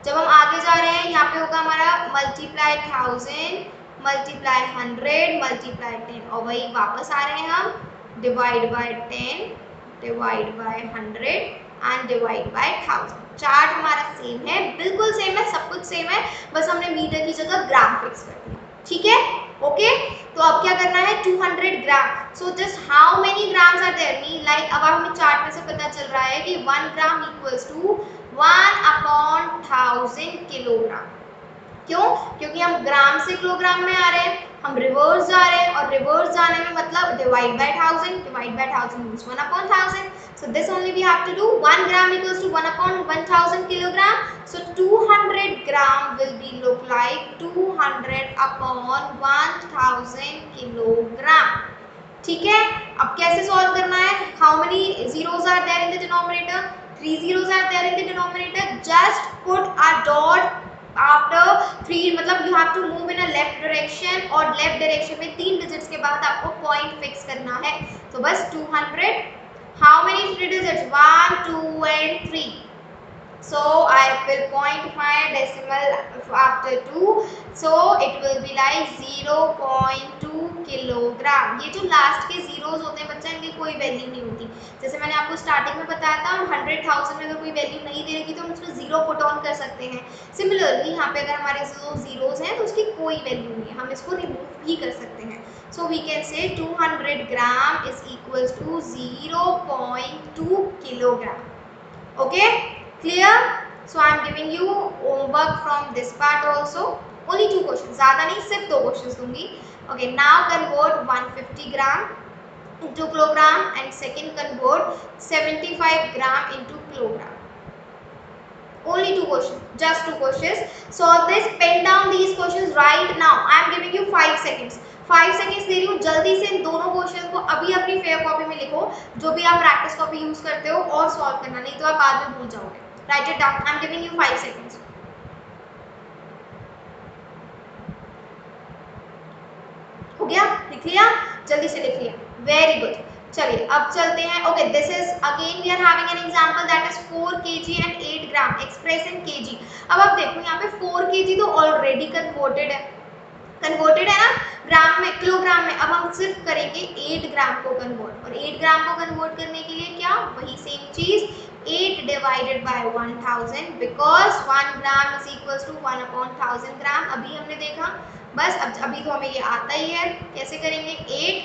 जब हम आगे जा रहे हैं, यहाँ पे होगा हमारा मल्टीप्लाई 1000, मल्टीप्लाई 100, मल्टीप्लाई 10, और वही वापस आ रहे हैं हम divide by 10, divide by 100 and divide by 1000। Chart हमारा सेम है, बिल्कुल सेम है, सब कुछ सेम है, बस हमने मीटर की जगह ग्राम फिक्स कर दिया। ठीक है, ओके। तो अब क्या करना है, 200 gram, so just how many grams are there, mean like अब हमें चार्ट में से पता चल रहा है कि 1 ग्राम इक्वल्स टू 1/1000 किलोग्राम। क्यों? क्योंकि हम ग्राम से किलोग्राम में आ रहे हैं, हम रिवर्स जा रहे हैं, और रिवर्स जाने में मतलब divide bye 1000, divide by 1000 means 1/1000, so this only we have to do, 1 gram equals to 1/1000 kilogram, so 200 gram will be look like 200/1000 kilogram। ठीक है, अब कैसे सॉल्व करना है, how many zeros are there in the denominator, 3 zeros are there in the denominator, just put a dot after 3, मतलब you have to move in a left direction, और left direction में 3 digits के बाद आपको point fix करना है, तो बस 200, how many 3 digits, 1 2 and 3, so I will point my decimal after 2, so it will be like 0.2 kilogram. ये जो लास्ट के जीरोस होते हैं बच्चा, इनकी कोई वैल्यू नहीं होती, जैसे मैंने आपको स्टार्टिंग में बताया था, 100,000 में अगर कोई वैल्यू नहीं दे रही तो हम उसमें जीरो पुट ऑन कर सकते हैं। सिमिलरली यहाँ पे अगर हमारे जो जीरोस हैं तो उसकी कोई वैल्यू नहीं है, हम इसको रिमूव भी कर सकते हैं, so we can say 200 gram is equals to 0.2 kilogram। okay, clear? So I am giving you homework from this part also, only 2 questions, ज़्यादा नहीं, सिर्फ 2 questions दूंगी। okay, now convert 150 gram into kilogram, and second convert 75 gram into kilogram, only 2 questions, just 2 questions, solve this, pen down these questions right now, I am giving you 5 seconds, 5 seconds दे रही हूँ, जल्दी से इन दोनों question को अभी अपनी fair copy में लिखो, जो भी आप प्रैक्टिस कॉपी यूज करते हो, और सॉल्व करना, नहीं तो आप बाद में भूल जाओगे। Right it down, I am giving you 5 seconds. हो गया, लिख लिया, जल्दी से लिख लिया, वेरी गुड। चलिए अब चलते हैं। Okay, this is again we are having an example that is 4 kg and 8 gram, express in kg। अब आप देखो यहाँ पे 4 kg तो ऑलरेडी कन्वर्टेड है ना ग्राम में, किलोग्राम में। अब हम सिर्फ करेंगे 8 ग्राम को कन्वर्ट, और 8 ग्राम को कन्वर्ट करने के लिए क्या, वही सेम चीज, 8 divided by 1000, because 1 gram is equals to 1/1000 gram, अभी हमने देखा। बस अब अभी तो हमें ये आता ही है, कैसे करेंगे, 8,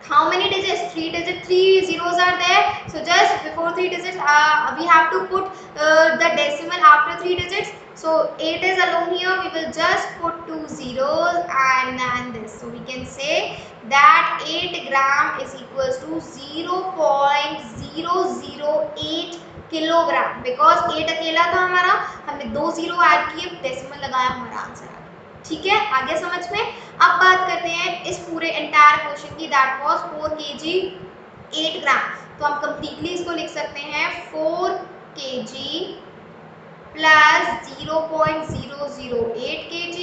how many digits, 3 digits, 3 zeros are there, so just before 3 digits we have to put the decimal after 3 digits, so 8 is alone here, we will just put 2 zeros and then this, so we can say that 8 gram is equals to 0.008 kilogram, because 8 अकेला था हमारा, हमने 2 zero add किए, decimal लगाया, हमारा answer आ गया। ठीक है, आगे समझ में। अब बात करते हैं इस पूरे एंटायर क्वेश्चन की, दैट वाज 4 kg 8 ग्राम, तो हम कंप्लीटली इसको लिख सकते हैं 4 kg plus 0.008 kg,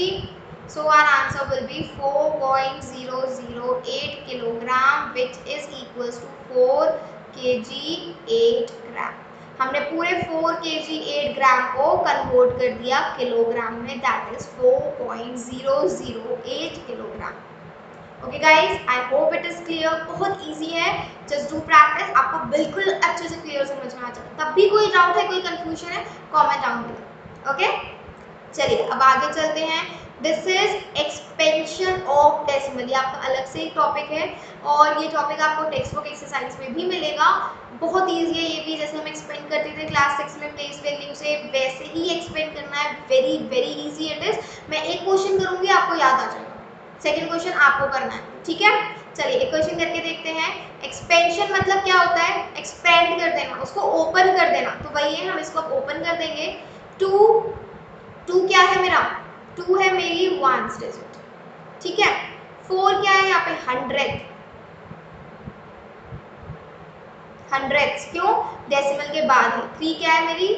so our answer will be 4.008 kilogram, which is equals to 4 kg 8 gram। हमने पूरे 4 kg 8 ग्राम को कन्वर्ट कर दिया किलोग्राम में, that is 4.008 kilogram. Okay guys, I hope it is clear, बहुत इजी है, जस्ट डू प्रैक्टिस, आपको बिल्कुल अच्छे से क्लियर समझ में आ जाएगा। तब भी कोई डाउट है, कोई कंफ्यूजन है, कमेंट डाउन करें। ओके, चलिए अब आगे चलते हैं। This is expansion of decimal, ये आपका अलग से एक टॉपिक है और ये टॉपिक आपको टेक्स्ट बुक एक्सरसाइज में भी मिलेगा। बहुत ईजी है ये भी, जैसे हम एक्सपेंड करते थे क्लास 6 में प्लेस वैल्यू से, वैसे ही एक्सपेंड करना है। Very very easy it is. मैं एक क्वेश्चन करूंगी, आपको याद आ जाएगा, सेकेंड क्वेश्चन आपको करना है, ठीक है। चलिए एक क्वेश्चन करके देखते हैं। एक्सपेंशन मतलब क्या होता है? एक्सपेंड कर देना, उसको ओपन कर देना, तो वही है, हम इसको ओपन कर देंगे। टू क्या है मेरा? 2 है मेरी वंस डिजिट, ठीक है। 4 क्या है यहाँ पे? 100 क्यों? डेसिमल के बाद है। 3 क्या है मेरी?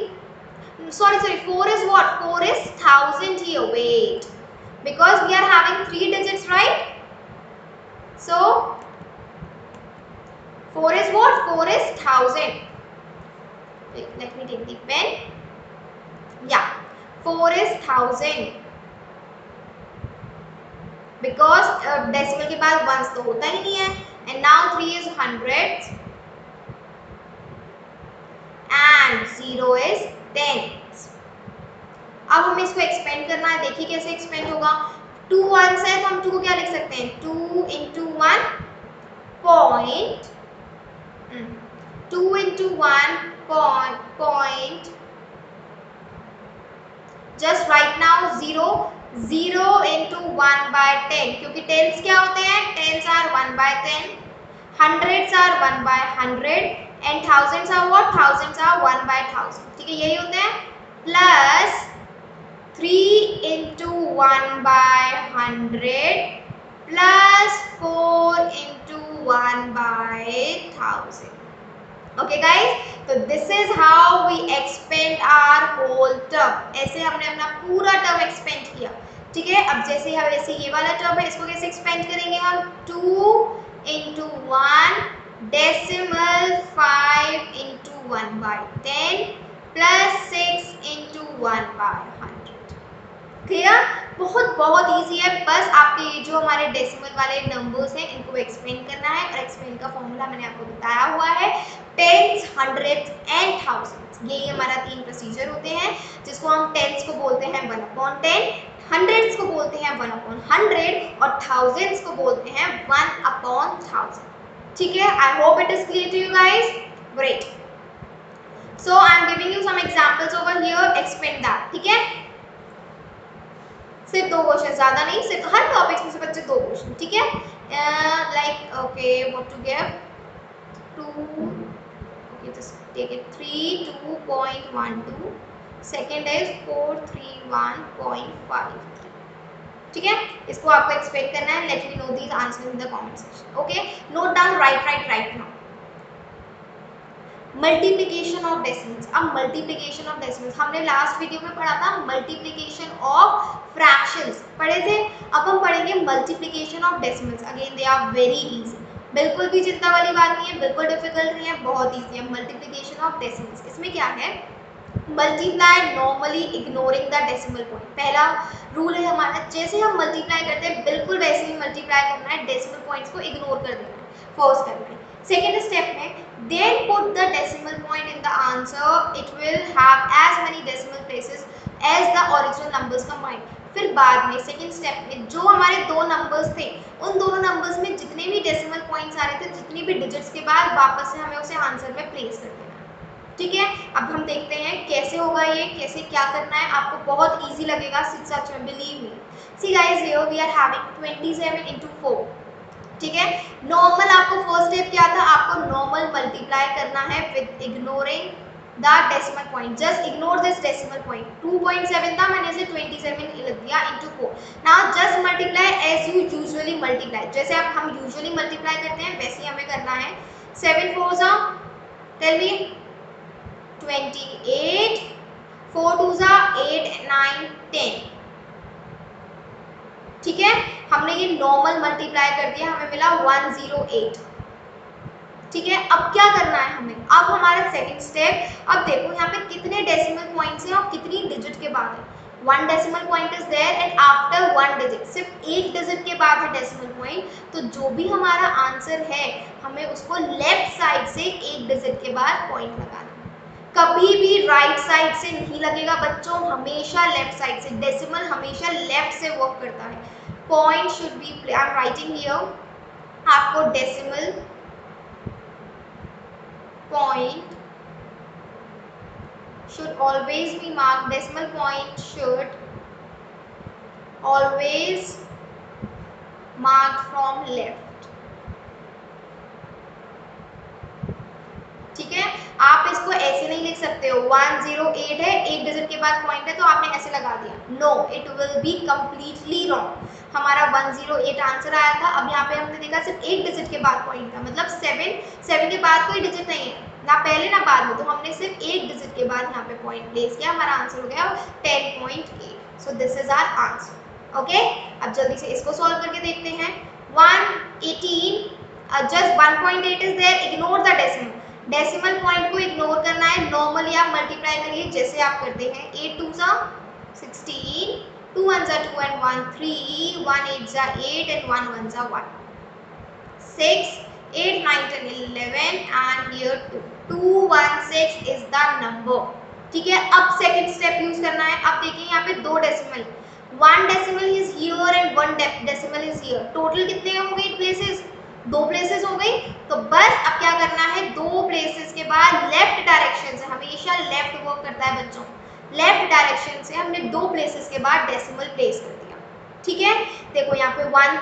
sorry 4 is what? 4 is 1000 here. Wait, because we are having 3 digits, right? So 4 is what? 4 is 1000. Wait, let me take the pen. Yeah, 4 is 1000 because decimal के बाद ones तो होता ही नहीं है, and now 3 is hundreds and 0 is tens. अब हमें इसको expand करना है, देखिए कैसे एक्सपेंड होगा। 2 वंस है तो हम 2 को क्या लिख सकते हैं? 2 into 1 point, 2 into 1 point, just right now 0 into 1 by 10, क्योंकि टेंस क्या होते हैं? Tens are 1 by 10, hundreds are 1 by 100 and thousands are what? Thousands are 1 by 1000, ठीक है, यही होते हैं। Plus 3 into 1 by 100 plus 4 into 1 by 1000. Okay guys, तो this is how we expand our whole term. ऐसे हमने अपना पूरा टर्म एक्सपेंड किया, ठीक है। अब जैसे हम ऐसे ये वाला टर्म है, इसको कैसे एक्सपेंड करेंगे हम? 2 into 1 decimal 5 into 1 by 10 plus 6 into 1 by 100. Clear? बहुत बहुत इजी है, बस आपके ये जो हमारे डेसिमल वाले नंबर्स हैं इनको एक्सपेंड करना है, और एक्सपेंड का फॉर्मूला मैंने आपको बताया हुआ है, टेंस, हंड्रेड्स एंड थाउजेंड्स। यही हमारा 3 प्रोसीजर होते हैं, जिसको हम टेंस को बोलते हैं 1/10, हंड्रेड्स को बोलते हैं 1/100 और थाउजेंड्स को बोलते हैं 1/1000। ठीक है, I hope it is clear to you guys. Great, so I am giving you some examples over here, expand that, ठीक है। सिर्फ 2 क्वेश्चन, ज्यादा नहीं, सिर्फ हर टॉपिक में से बच्चे 2 क्वेश्चन, ठीक है। Like okay, what to give 2, okay just take it 3 2.12, second is 431.53, ठीक है। इसको आपको एक्सपेक्ट करना है। Let me know these answer in the comment section, okay. Note down, right now. Multiplication of decimals. अब मल्टीप्लिकेशन ऑफ डेसिमल्स हमने last video में पढ़ा था, मल्टीप्लिकेशन ऑफ फ्रैक्शंस पढ़े थे। अब हम पढ़ेंगे multiplication of decimals. Again they are very easy, बिल्कुल भी चिंता वाली बात नहीं है, बिल्कुल डिफिकल्ट नहीं है, बहुत इजी है। मल्टीप्लिकेशन ऑफ डेसिमल्स, इसमें क्या है? Multiply normally ignoring the decimal point. पहला रूल है हमारा, जैसे हम मल्टीप्लाई करते हैं बिल्कुल वैसे ही मल्टीप्लाई करना है, डेसिमल पॉइंट्स को इग्नोर कर देना है, फर्स्ट करना है। सेकेंड स्टेप में then put the decimal point in the answer, it will have as many decimal places as the original numbers combined। फिर बाद में सेकेंड स्टेप में जो हमारे 2 नंबर्स थे, उन दोनों नंबर्स में जितने भी डेसिमल पॉइंट्स आ रहे थे, जितनी भी डिजिट्स के बाद वापस से हमें उसे आंसर में प्लेस कर देना है, ठीक है। अब हम देखते हैं कैसे होगा ये, कैसे क्या करना है, आपको बहुत ईजी लगेगा, सच में, believe me. See guys, here we are having 27 into 4, ठीक है। नॉर्मल आपको फर्स्ट स्टेप क्या था? आपको नॉर्मल मल्टीप्लाई करना है with ignoring the decimal point, just ignore this decimal point. 2.7 था, मैंने इसे 27 लिख दिया into 4। Now just multiply as you usually multiply, जैसे आप हम यूजुअली मल्टीप्लाई करते हैं वैसे ही हमें करना है। 7 4 जा, टेल मी, 28, 4 2 जा 8 9 10, ठीक है। हमने ये नॉर्मल मल्टीप्लाई कर दिया, हमें मिला 108, ठीक है। अब क्या करना है हमें? अब हमारा सेकंड स्टेप, अब देखो यहाँ पे कितने डेसिमल पॉइंट्स हैं और कितनी डिजिट के बाद है। 1 decimal point is there and after 1 digit, सिर्फ एक डिजिट के बाद है डेसिमल पॉइंट, तो जो भी हमारा आंसर है हमें उसको लेफ्ट साइड से एक डिजिट के बाद पॉइंट लगाना है। कभी भी राइट साइड से नहीं लगेगा बच्चों, हमेशा लेफ्ट साइड से। डेसिमल हमेशा लेफ्ट से वर्क करता है। Point should be, I am writing here, आपको decimal point should always be marked, decimal point should always marked from left। ठीक है, आप इसको ऐसे नहीं लिख सकते हो 108 है, एक डिजिट के बाद पॉइंट है तो आपने ऐसे लगा दिया, no, it will be completely wrong. हमारा 108 आंसर आया था। अब यहाँ पे हमने देखा सिर्फ एक डिजिट के बाद पॉइंट था, मतलब 7 के बाद कोई डिजिट नहीं है, ना पहले ना बाद में, तो हमने सिर्फ एक डिजिट के बाद यहाँ पे पॉइंट प्लेस किया, हमारा आंसर हो गया 10.8। So this is our answer. Okay, अब जल्दी से इसको सॉल्व करके देखते हैं। 118, जस्ट 1.8 is there, ignore the decimal. Decimal point को इग्नोर करना है, नॉर्मली आप मल्टीप्लाई करिए जैसे आप करते हैं, 8 2 जा 16, 2 1 जा 2 and 1 3, 1 8 जा 8 and 1 1 जा 1, 6 8 9 10 11 and here 216 is the number। ठीक है, अब सेकंड स्टेप यूज करना है। अब देखिए यहाँ पे दो decimal, 1 decimal is here and 1 decimal is here, total कितने हो गए प्लेसेस, 2 प्लेसेस हो गई। तो बस अब क्या करना है, 2 प्लेसेस के बाद लेफ्ट डायरेक्शन से, हमेशा लेफ्ट वर्क करता है बच्चों, लेफ्ट डायरेक्शन से हमने 2 प्लेसेस के बाद डेसिमल प्लेस कर दिया। ठीक है, देखो यहाँ पे 1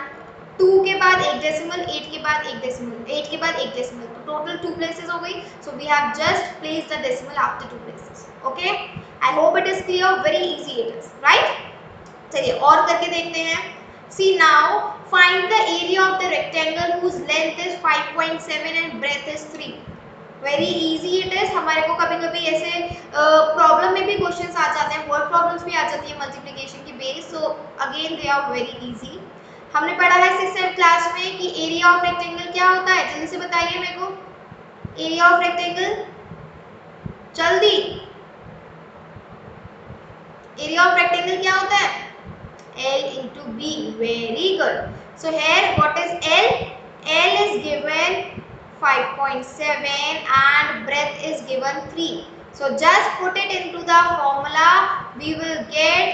2 के बाद एक डेसिमल, 8 के बाद एक डेसिमल, 8 के बाद एक डेसिमल, तो टोटल 2 प्लेसेस हो गई। So we have just place the decimal after 2 places. Okay, I hope it is clear, very easy it is, right. चलिए और करके देखते हैं। See now, find the area of the rectangle whose length is 5.7 and breadth is 3। Very easy it is। हमारे को कभी-कभी ऐसे problem में भी क्वेश्चंस आ जाते हैं, वर्ड प्रॉब्लम्स भी आ जाती है मल्टीप्लिकेशन की base, so again they are very easy. हमने पढ़ा है 6th क्लास में कि एरिया ऑफ रेक्टेंगल क्या होता है, जल्दी से बताइए मेरे को, एरिया ऑफ रेक्टेंगल, जल्दी, एरिया ऑफ रेक्टेंगल क्या होता है, L into B, very good। So here what is L? L is given 5.7 and breadth is given 3। So just put it into the formula, we will get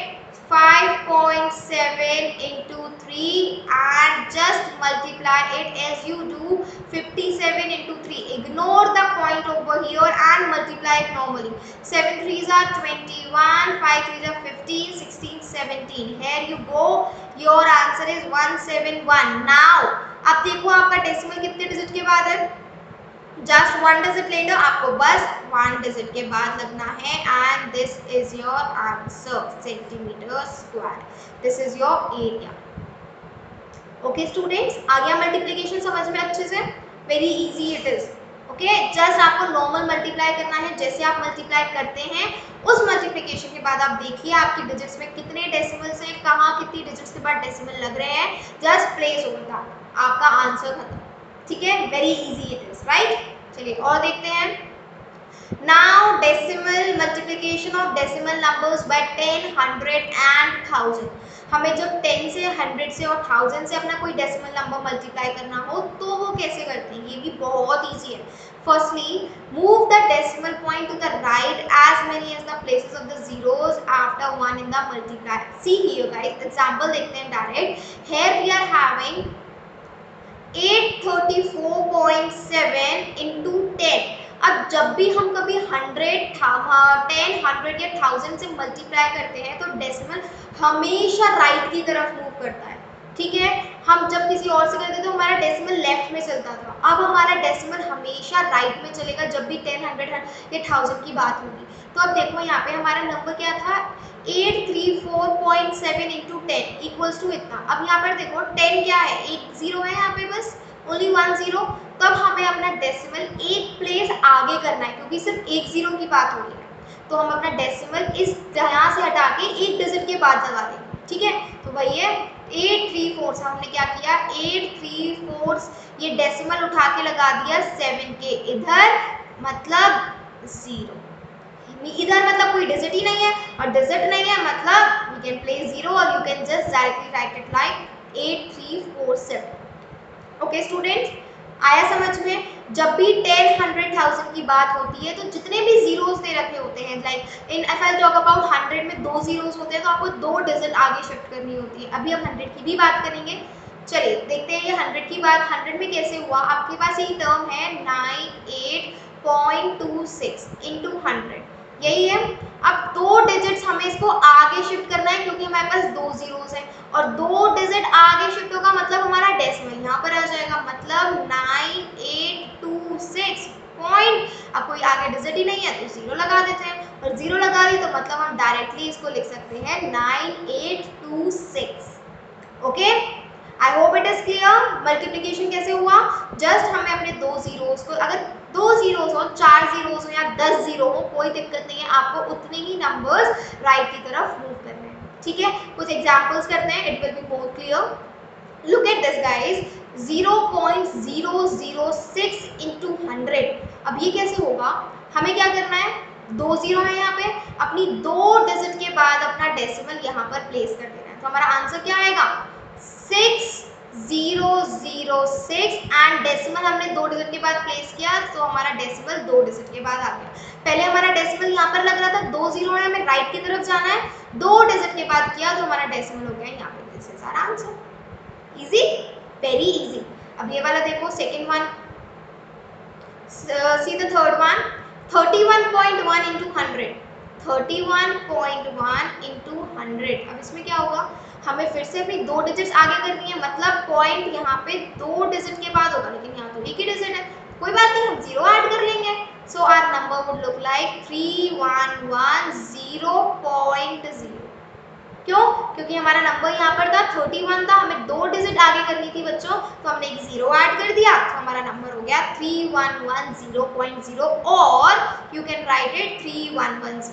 5.7 into 3 and just multiply it as you do 57 into 3, ignore the point over here and multiply it normally। 7 3s are 21, 5 3s are 15, 16 17, here you go, your answer is 171। now अब देखो आपका decimal कितने digit के बाद है, just 1 digit ले लो, आपको बस 1 डिजिट के बाद लगना है and this is your answer, centimetre square, this is your area. Okay students, आ गया मल्टीप्लिकेशन समझ में अच्छे से, very easy it is. Okay, just आपको नॉर्मल मल्टीप्लाई करना है, जैसे आप मल्टीप्लाई करते हैं उस मल्टीप्लिकेशन के बाद आप देखिए आपकी डिजिट्स में कितने डेसिमल्स हैं, कहाँ कितनी डिजिट्स के बाद डेसिमल लग रहे हैं, जस्ट प्लेस ओवर दैट, आपका आंसर खत्म। ठीक है, very easy it is, right. चलिए और देखते हैं। Now decimal multiplication of decimal numbers by 10, 100 and 1000। हमें जब 10 से 100 से और 1000 से अपना कोई डेसिमल नंबर मल्टीप्लाई करना हो तो वो कैसे करते हैं, ये भी बहुत इजी है। Firstly move the decimal point to the right as many as the places of the zeros after 1 in the multiply। see here guys, example देखते हैं direct. here we are having 834.7 into 10। अब जब भी हम कभी 100, 10, 100 या 1000 से मल्टीप्लाई करते हैं तो डेसिमल हमेशा राइट की तरफ मूव करता है। ठीक है, हम जब किसी और से करते तो हमारा डेसिमल लेफ्ट में चलता था, अब हमारा डेसिमल हमेशा राइट में चलेगा जब भी 10, 100 या 1000 की बात होगी। तो अब देखो यहाँ पे हमारा नंबर क्या था, 834.7 into 10 इक्वल्स टू इतना। अब यहाँ पर देखो 10 क्या है, एक जीरो है यहाँ पे, बस ओनली 1 0। तब हमें अपना डेसिमल एक प्लेस आगे करना है क्योंकि सिर्फ एक जीरो की बात हो रही है, तो हम अपना डेसिमल इस यहाँ से हटा के एक डिजिट के बाद लगा देंगे। ठीक है, तो वही है 834, हमने क्या किया 834, ये डेसिमल उठा के लगा दिया 7 के इधर, मतलब 0, इधर मतलब कोई डिजिट ही नहीं है और डिजिट नहीं है मतलब यू कैन प्लेस 0 और you can just directly write it like 8347। Okay students, आया समझ में। जब भी 10, 100,000 की बात होती है तो जितने भी जीरोस दे रखे होते हैं, like in if I talk about 100 में 2 जीरोस होते हैं तो आपको 2 डिजिट आगे शिफ्ट करनी होती है। अभी हम 100 की भी बात करेंगे। चलिए देखते हैं ये 100 की बात 100 में कैसे हुआ। आपके पास ये टर्म है 98.26 इंटू 100, यही है। अब 2 डिजिट्स हमें इसको आगे शिफ्ट करना है क्योंकि हमारे पास 2 जीरोस हैं और 2 डिजिट आगे शिफ्ट होगा मतलब हमारा डेसिमल यहाँ पर आ जाएगा, मतलब 9826 पॉइंट। अब कोई आगे डिजिट ही नहीं है तो जीरो लगा देते हैं और जीरो लगा दी तो मतलब हम डायरेक्टली इसको लिख सकते हैं 9826। Okay, I hope it is clear. Multiplication कैसे हुआ, जस्ट हमें अपने 2 जीरोस को, अगर 2 जीरोस हो, 4 जीरोस हो या 10 जीरो हो, कोई दिक्कत नहीं है, आपको उतने ही नंबर्स राइट की तरफ मूव करने हैं। ठीक है, कुछ एग्जांपल्स करते हैं, it will be more clear. Look at this guys, 0.006 into 100। अब ये कैसे होगा, हमें क्या करना है, 2 जीरो है यहाँ पे, अपनी 2 डिजिट के बाद अपना डेसिमल यहाँ पर प्लेस कर देना है। तो हमारा आंसर क्या आएगा, 6006 एंड डेसिमल हमने 2 डिजिट के बाद प्लेस किया तो हमारा डेसिमल 2 डिजिट के बाद आ गया। पहले हमारा डेसिमल यहाँ पर लग रहा था, 2 जीरो है, हमें राइट की तरफ जाना है, 2 डिजिट के बाद किया तो हमारा डेसिमल हो गया यहाँ पे। This is our answer. Easy, very easy. अब ये वाला देखो, second one, see the third one, 31.1 into 100, 31.1 into 100। अब इसमें क्या होगा, हमें फिर से अपनी 2 डिजिट्स आगे करनी है, मतलब पॉइंट यहाँ पे 2 डिजिट के बाद होगा, लेकिन यहाँ तो एक ही डिजिट है, कोई बात नहीं, हम जीरो ऐड कर लेंगे। So our number would look like 3110.0। क्यों, क्योंकि हमारा नंबर यहाँ पर था 31 था, हमें 2 डिजिट आगे करनी थी बच्चों, तो हमने एक जीरो ऐड कर दिया तो हमारा नंबर हो गया 3110.0 और यू कैन राइट इट 3110।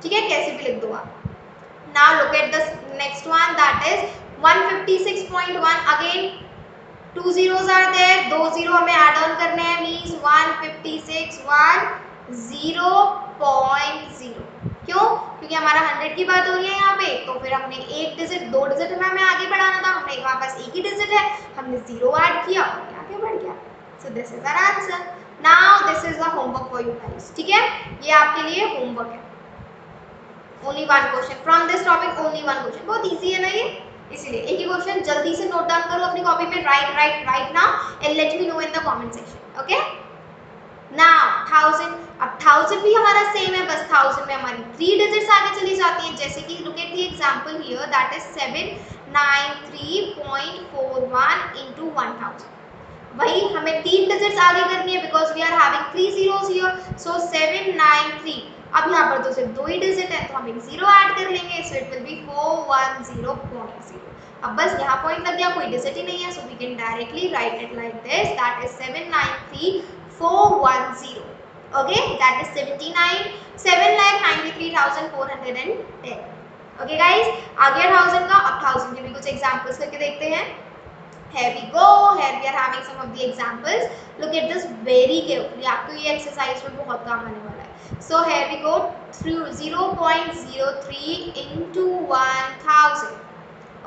ठीक है, कैसे भी लिख दो आप। Now look at the next one, that is 156.1। Again 2 zeros are there, 2 zero हमें ऐड ऑन करने हैं, मींस 156.10.0। क्यों, क्योंकि हमारा 100 की बात हो रही है यहाँ पे, तो फिर हमने एक डिजिट, 2 डिजिट हमें आगे बढ़ाना था, हमने हमारे पास एक ही डिजिट है, हमने जीरो ऐड किया और आगे बढ़ गया। So this is our answer. Now this is the homework for you guys. ठीक है, ये आपके लिए होमवर्क है। Only one question from this topic, only one question, बहुत इजी है ना ये, इसलिए एक ही क्वेश्चन जल्दी से नोट डाउन करो अपनी कॉपी में, right now and let me no in the comment section. Okay, now 1000। अब 1000 भी हमारा सेम है, बस 1000 में हमारी 3 डिजिट्स आगे चली जाती हैं, जैसे कि look at the example here, that is 793.41 into 1000। वही हमें 3 डिजिट्स आगे करनी है because we are having 3 zeros here, so 793। अब यहाँ पर तो सिर्फ 2 ही डिजिट है तो हम एक जीरो ऐड कर लेंगे, सो इट विल बी 410.0। अब बस यहाँ पॉइंट लग गया, कोई डिजिट ही नहीं है, so we can directly write it like this, that is 793,410। Okay, that is 7,93,410। Okay guys, आ गया 1000 का। अब 1000 के भी कुछ एग्जांपल्स करके देखते हैं। Here we go. Here we are having some of the examples. Look at this very carefully. आपको ये एक्सरसाइज में बहुत काम आने वाला है। So here we go through 0.03 into 1000.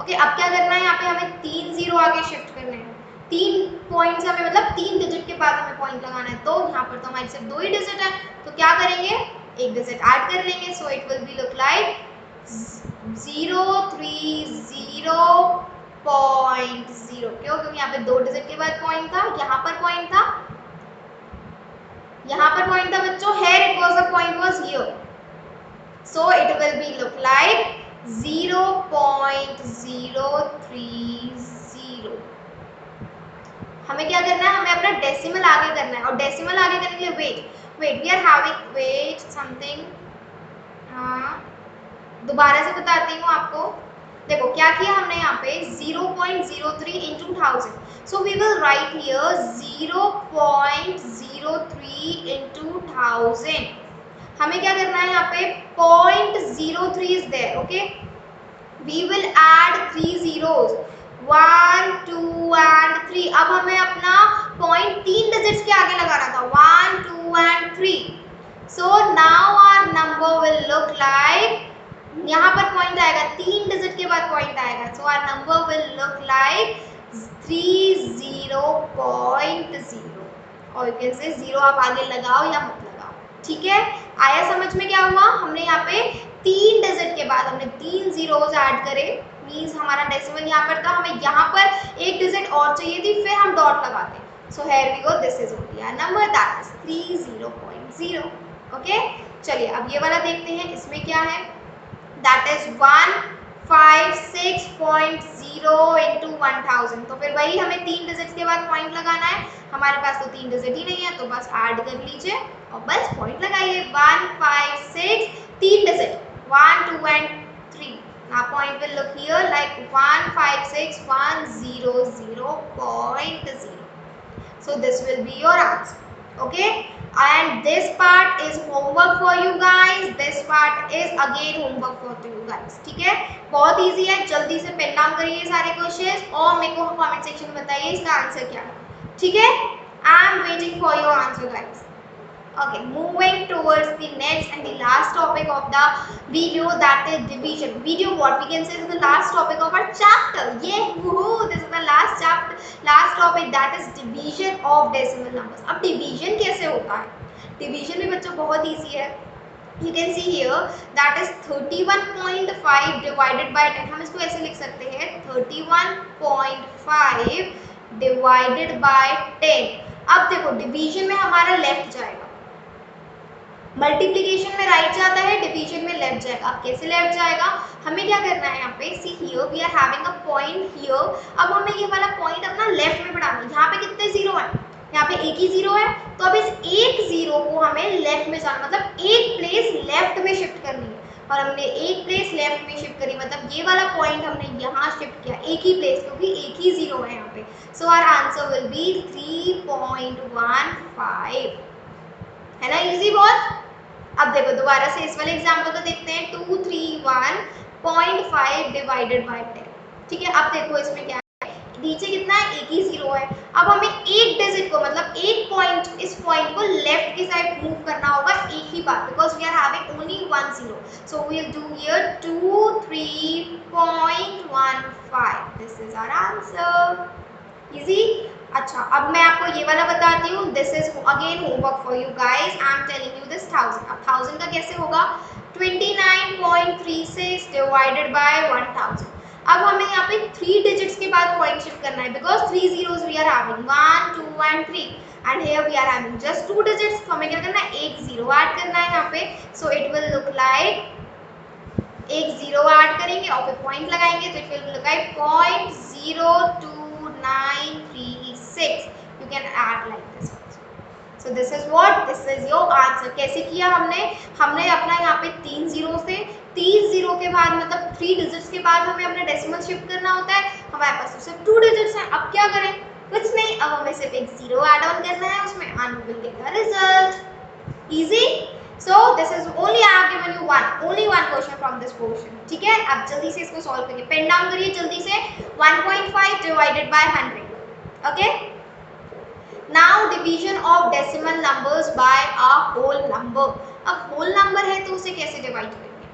Okay, अब क्या करना है, यहाँ पे हमें 3 जीरो आगे शिफ्ट करने हैं, 3 पॉइंट्स हमें, मतलब 3 डिजिट के बाद हमें पॉइंट लगाना है, तो यहाँ पर तो हमारी सिर्फ 2 ही डिजिट है, तो क्या करेंगे, एक डिजिट ऐड कर लेंगे। So it will B look like 030.0। क्यों, क्योंकि यहाँ पे 2 डिजिट के बाद पॉइंट था, यहाँ पर पॉइंट था, यहाँ पर पॉइंट था बच्चों, here it was, the point was here, so it will be look like 0.030। हमें क्या करना है, हमें अपना डेसिमल आगे करना है, और डेसिमल आगे करने के लिए wait we are having wait something, दोबारा से बताती हूँ आपको। देखो क्या किया हमने यहाँ पे 0.03 into 1000, so we will write here 0.03 into 1000। हमें क्या करना है, यहाँ पे 0.03 is there, okay, we will add 3 zeros, 1 2 and 3। अब हमें अपना पॉइंट 3 डिजिट्स के आगे लगाना था, 1 2 and 3। so now our number will look like, यहाँ पर पॉइंट आएगा, 3 डिजिट के बाद पॉइंट आएगा, so our number will look like 30.0। और यू कैन से 0 आप आगे लगाओ या मत लगाओ, ठीक है। आया समझ में क्या हुआ? हमने यहाँ पे 3 डिजिट के बाद हमने 3 जीरोज ऐड करे, मींस हमारा डेसिमल यहाँ पर था, हमें यहाँ पर एक डिजिट और चाहिए थी, फिर हम डॉट लगाते। So here we go, this is only our number that is 30.0। Okay, चलिए अब ये वाला देखते हैं, इसमें क्या है, दैट इज 156.0 इंटू 1000। तो फिर वही हमें 3 डिजिट के बाद पॉइंट लगाना है, हमारे पास तो 3 डिजिट ही नहीं है, तो बस ऐड कर लीजिए और बस पॉइंट लगाइए। 156 3 digit 1 2 and 3। now point will look here like 156.100.0। so this will be your answer, okay। and this part is homework for you guys, this part is again homework for you guys, ठीक है। बहुत easy है, जल्दी से pen down करिए सारे questions और मेरे को कमेंट सेक्शन में बताइए इसका आंसर क्या है, ठीक है। I am waiting for your answer guys. Okay, moving towards the next and the last topic of the video, that is division. Video what we can say is the last topic of our chapter. Yeah, woohoo! This is the last chapter, last topic, that is division of decimal numbers. अब division कैसे होता है? Division भी बच्चों बहुत easy है। You can see here that is 31.5 divided by 10। हम इसको ऐसे लिख सकते हैं 31.5 divided by 10। अब देखो डिवीजन में हमारा लेफ्ट जाएगा, मल्टीप्लिकेशन में राइट जाता है, डिवीजन में लेफ्ट जाएगा। अब कैसे लेफ्ट जाएगा? हमें क्या करना है, यहाँ पे see here we are having a point here. अब हमें ये वाला पॉइंट अपना लेफ्ट में बढ़ाना है। यहाँ पे कितने जीरो है? यहाँ पे एक ही जीरो है, तो अब इस एक जीरो को हमें लेफ्ट में जाना, मतलब एक प्लेस लेफ्ट में शिफ्ट करनी है। और हमने एक प्लेस लेफ्ट में शिफ्ट करी, मतलब ये वाला पॉइंट हमने यहाँ शिफ्ट किया एक ही प्लेस, क्योंकि एक ही जीरो है यहाँ पे। So our answer will be 3.15, है ना इजी बहुत। अब देखो दोबारा से इस वाले एग्जांपल को देखते हैं, 231.5 डिवाइडेड बाय 10, ठीक है। अब देखो इसमें क्या है, नीचे कितना है, एक ही जीरो है। अब हमें एक डिजिट को, मतलब एक पॉइंट, इस पॉइंट को लेफ्ट की साइड मूव करना होगा एक ही बार, because we are having only one zero. So we will do here 23.15, this is our answer, easy. अच्छा, अब मैं आपको ये वाला बताती हूँ, this is again homework for you guys. I am telling you this 1000। अब 1000 का कैसे होगा, 29.36 डिवाइडेड बाय 1000। अब हमें यहाँ पे 3 डिजिट्स के बाद पॉइंट शिफ्ट करना है, because 3 zeros we are having 1 2 and 3 and here we are having just 2 digits. तो हमें क्या करना है, एक जीरो ऐड करना है यहाँ पे। So it will look like, एक जीरो ऐड करेंगे और फिर पॉइंट लगाएंगे, तो it will look like 0.02936। you can add like this also. so this is what, this is your answer। कैसे किया हमने अपना यहाँ पे 3 जीरो से, 3 जीरो के बाद मतलब 3 डिजिट्स के बाद हमें अपना डेसिमल शिफ्ट करना होता है। हमारे पास तो सिर्फ 2 डिजिट्स हैं, अब क्या करें, कुछ नहीं, अब हमें सिर्फ एक जीरो ऐड ऑन करना है उसमें, and we will get the result, easy. So this is only I have given you only one question from this portion, ठीक है। अब जल्दी से इसको सॉल्व करिए, पेन डाउन करिए जल्दी से। 1.5 divided by 100, okay. Now division of decimal numbers by a whole number। अब होल नंबर है तो उसे कैसे डिवाइड करेंगे?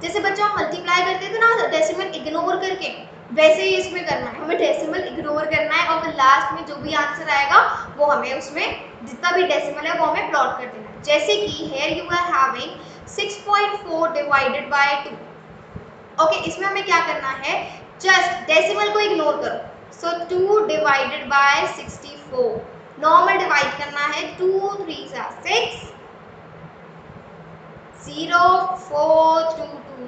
जैसे बच्चों हम मल्टीप्लाई करते थे ना डेसिमल इग्नोर करके, वैसे ही इसमें करना है, हमें डेसिमल इग्नोर करना है और फिर लास्ट में जो भी आंसर आएगा वो हमें उसमें जितना भी डेसिमल है वो हमें प्लॉट कर देना है। जैसे कि here you are having 6.4 divided by 2, okay. इसमें हमें क्या करना है, जस्ट डेसिमल को इग्नोर करो। सो 2 डिवाइडेड बाय 64, नॉर्मल डिवाइड करना है, 2 3 6 0 4 2 2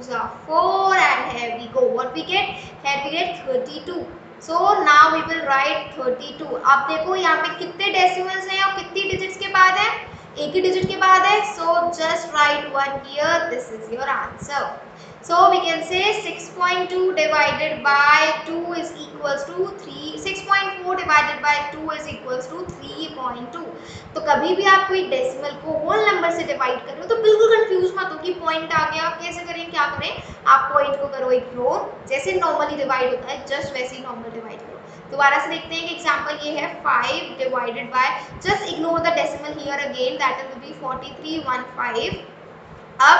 4 and here we go, what we get, here we get 32। so now we will write 32। अब देखो यहाँ पे कितने डेसिमल्स हैं और कितनी डिजिट्स के बाद है, एक ही डिजिट के बाद है। so just write 1 here, this is your answer। so we can say 6.2 divided by 2 is equals to 3, 6.4 divided by 2 is equals to 3.2। तो कभी भी आप कोई डेसिमल को होल नंबर से डिवाइड कर रहे हो तो बिल्कुल कंफ्यूज मत हो कि पॉइंट आ गया कैसे करें, क्या करें। आप पॉइंट को करो इग्नोर, जैसे नॉर्मली डिवाइड होता है जस्ट वैसे ही नॉर्मल डिवाइड करो। दोबारा से देखते हैं कि एग्जांपल ये है 5 divided by, just ignore the decimal here again, that will be 4315। अब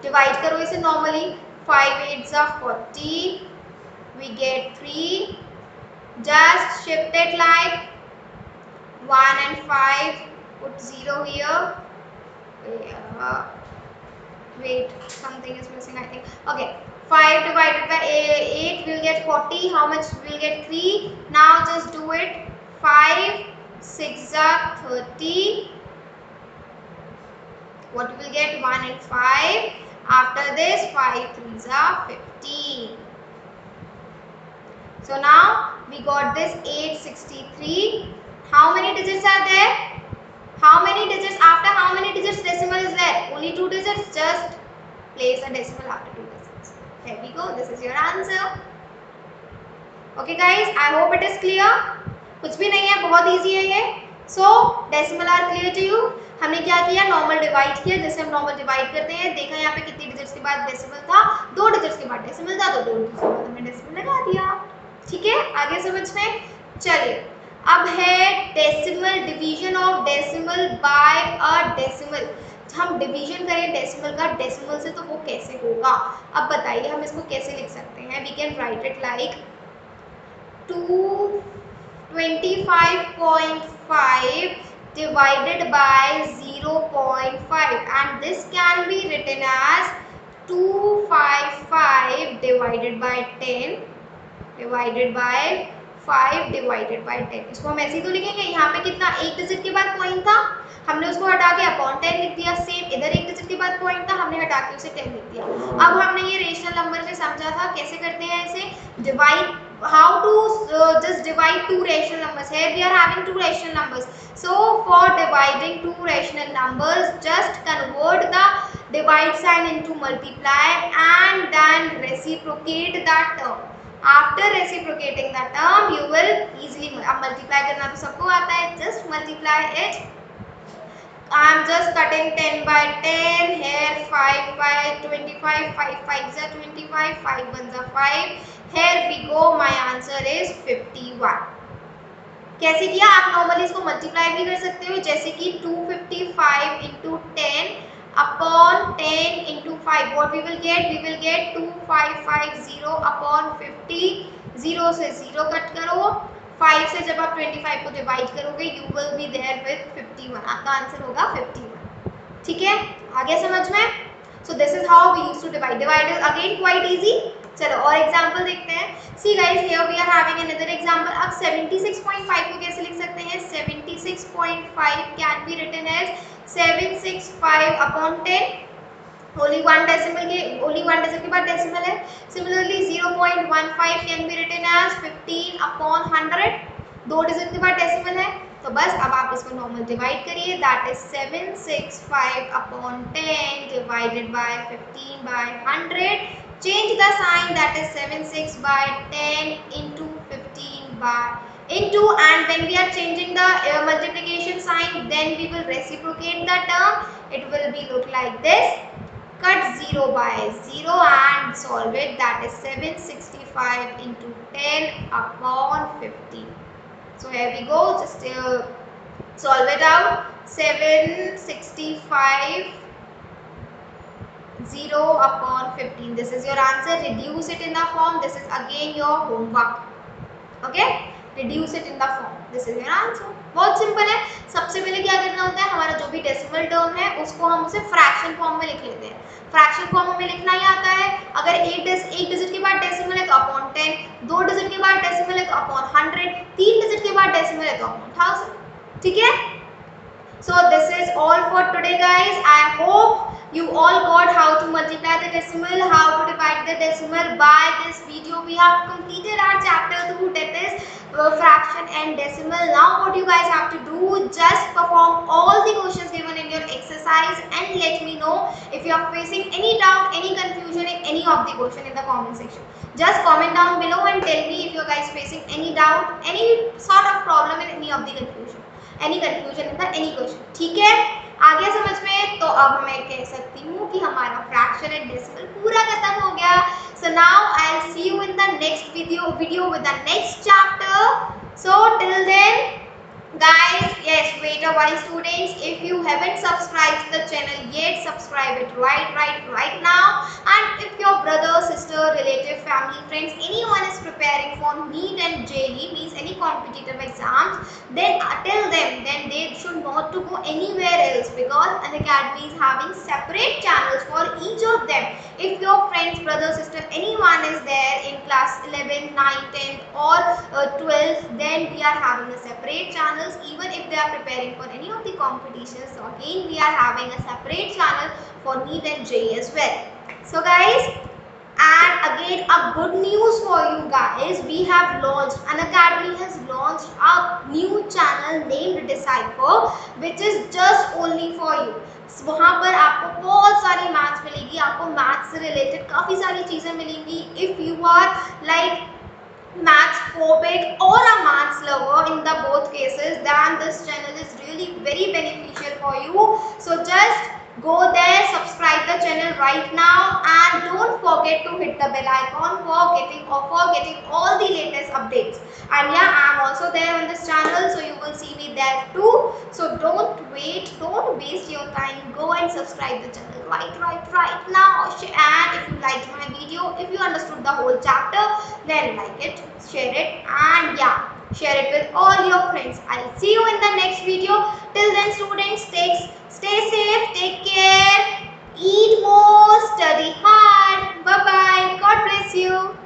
डिवाइड करो इसे normally, 5 8s are 40, we get 3, just shift it like 1 and 5 Put 0 here. Wait, something is missing, I think. Okay, 5 divided by 8 will get 40. How much will get 3? Now just do it. 5 6 are 30. What we will get? 1 and 5. After this, 5 3s are 15. So now we got this 863. How many digits are there? How many digits? After how many digits decimal is there? Only 2 digits. Just place a decimal after 2 digits. Here we go. This is your answer. Okay guys, I hope it is clear. कुछ भी नहीं है, बहुत easy है ये. So decimal are clear to you. हमने क्या किया? नॉर्मल डिवाइड किया. जैसे हम नॉर्मल डिवाइड करते हैं, देखा यहाँ पे कितनी डिजिट्स के बाद डेसिमल था? 2 डिजिट्स के बाद डेसिमल था, तो 2 डिजिट्स के बाद हमने डेसिमल लगा दिया. ठीक है, आगे समझ में. चलिए, अब है decimal, division of decimal by a decimal. हम डिवीजन करें डेसिमल का डेसिमल से, तो वो कैसे होगा? अब बताइए हम इसको कैसे लिख सकते हैं? We can write it like 225.5 divided by 0.5, and this can be written as 255 divided by 10 divided by 5 divided by 10. इसको हम ऐसे ही तो लिखेंगे. यहाँ पे कितना? एक डिजिट के बाद पॉइंट था, हमने उसको हटा के अपॉन 10 लिख दिया. सेम इधर एक डिजिट के बाद पॉइंट था, हमने हटा के उसे 10 लिख दिया. अब हमने ये रेशनल नंबर में समझा था कैसे करते हैं ऐसे divide. How to just divide two rational numbers? Here we are having two rational numbers. So for dividing two rational numbers, just convert the divide sign into multiply and then reciprocate that term. After reciprocating that term, you will easily. अब multiply करना तो सबको आता है. Just multiply it. I am just cutting 10 by 10. Here 5 by 25. 5 5s are 25. 5 1s are 5. Here we go. My answer is 51. कैसे किया? आप normally इसको मल्टीप्लाई भी कर सकते हो, जैसे कि 255 into 10 upon 10 into 5. What we will get? We will get 2550 upon 50. 0 से 0 कट करो. 5 से जब आप 25 को डिवाइड करोगे, you will be there with 51. आपका आंसर होगा 51. ठीक है, आगे समझ में? So this is how we used to divide. Divide is again quite easy. चलो और एग्जाम्पल देखते हैं. See guys, here we are having another example. अब 76.5 को कैसे लिख सकते हैं? 76.5 can be written as 765 upon 10. only one decimal के बाद decimal है. Similarly 0.15 can be written as 15 upon 100. 2 digit के बाद decimal है, तो बस अब आप इसको नॉर्मल डिवाइड करिए. That is 765 upon 10 divided by 15 by 100. Change the sign, that is 76 by 10 into 15 by into, and when we are changing the multiplication sign, then we will reciprocate the term. It will be look like this. Cut 0 by 0 and solve it. That is 765 into 10 upon 15. So here we go. Just solve it out. 765 0 upon 15. This is your answer. Reduce it in the form. This is again your homework. Okay? Reduce it in the form. This is your answer. बहुत simple है. सबसे पहले क्या करना होता है? हमारा जो भी डेसिमल टर्म है उसको हम उसे फ्रैक्शन फॉर्म में लिख लेते हैं. फ्रैक्शन फॉर्म में लिखना ही आता है. अगर एक डिजिट के बाद डेसिमल है तो अपॉन 10, 2 डिजिट के बाद डेसिमल है तो अपॉन 100, 3 डिजिट के बाद डेसिमल है तो अपॉन 1000. ठीक है? So this is all for today guys. I hope you all got how to multiply the decimal, how to divide the decimal. By this video we have completed our chapter 2, that is fraction and decimal. Now what you guys have to do, just perform all the questions given in your exercise and let me know if you are facing any doubt, any confusion in any of the question in the comment section. Just comment down below and tell me if you guys facing any doubt, any sort of problem in any of the confusion in the any question. ठीक है, आगे समझ में? तो अब मैं कह सकती हूँ कि हमारा फ्रैक्शन एंड डेसिमल पूरा खत्म हो गया. So now I'll see you in the next video with the next chapter. So till then guys, yes, wait a while. Otherwise, students, if you haven't subscribed to the channel yet, subscribe it right now. And if your brother, sister, relative, family, friends, anyone is preparing for NEET and JEE, means any competitive exams, then tell them then they should not to go anywhere else, because Unacademy is having separate channels for each of them. If your friends, brother, sister, anyone is there in class 11, 9, 10 or 12, then we are having a separate channels. Even if they are preparing for any of the competitions, so again we are having a separate channel for NEET and JEE as well. So guys, and again a good news for you guys, we have launched, Unacademy has launched a new channel named Decipher, which is just only for you. वहाँ पर आपको बहुत सारी maths मिलेगी, आपको maths से related काफ़ी सारी चीज़ें मिलेंगी. If you are like maths phobic or a maths lover, in the both cases, then this channel is really very beneficial for you. So just go there, subscribe the channel right now, and don't forget to hit the bell icon for getting all the latest updates. And yeah, I am also there on this channel, so you will see me there too. So don't waste your time, go and subscribe the channel right now. And if you liked my video, if you understood the whole chapter, then like it, share it, and yeah, share it with all your friends. I'll see you in the next video. Till then, students, stay safe, take care, eat more, study hard. Bye bye. God bless you.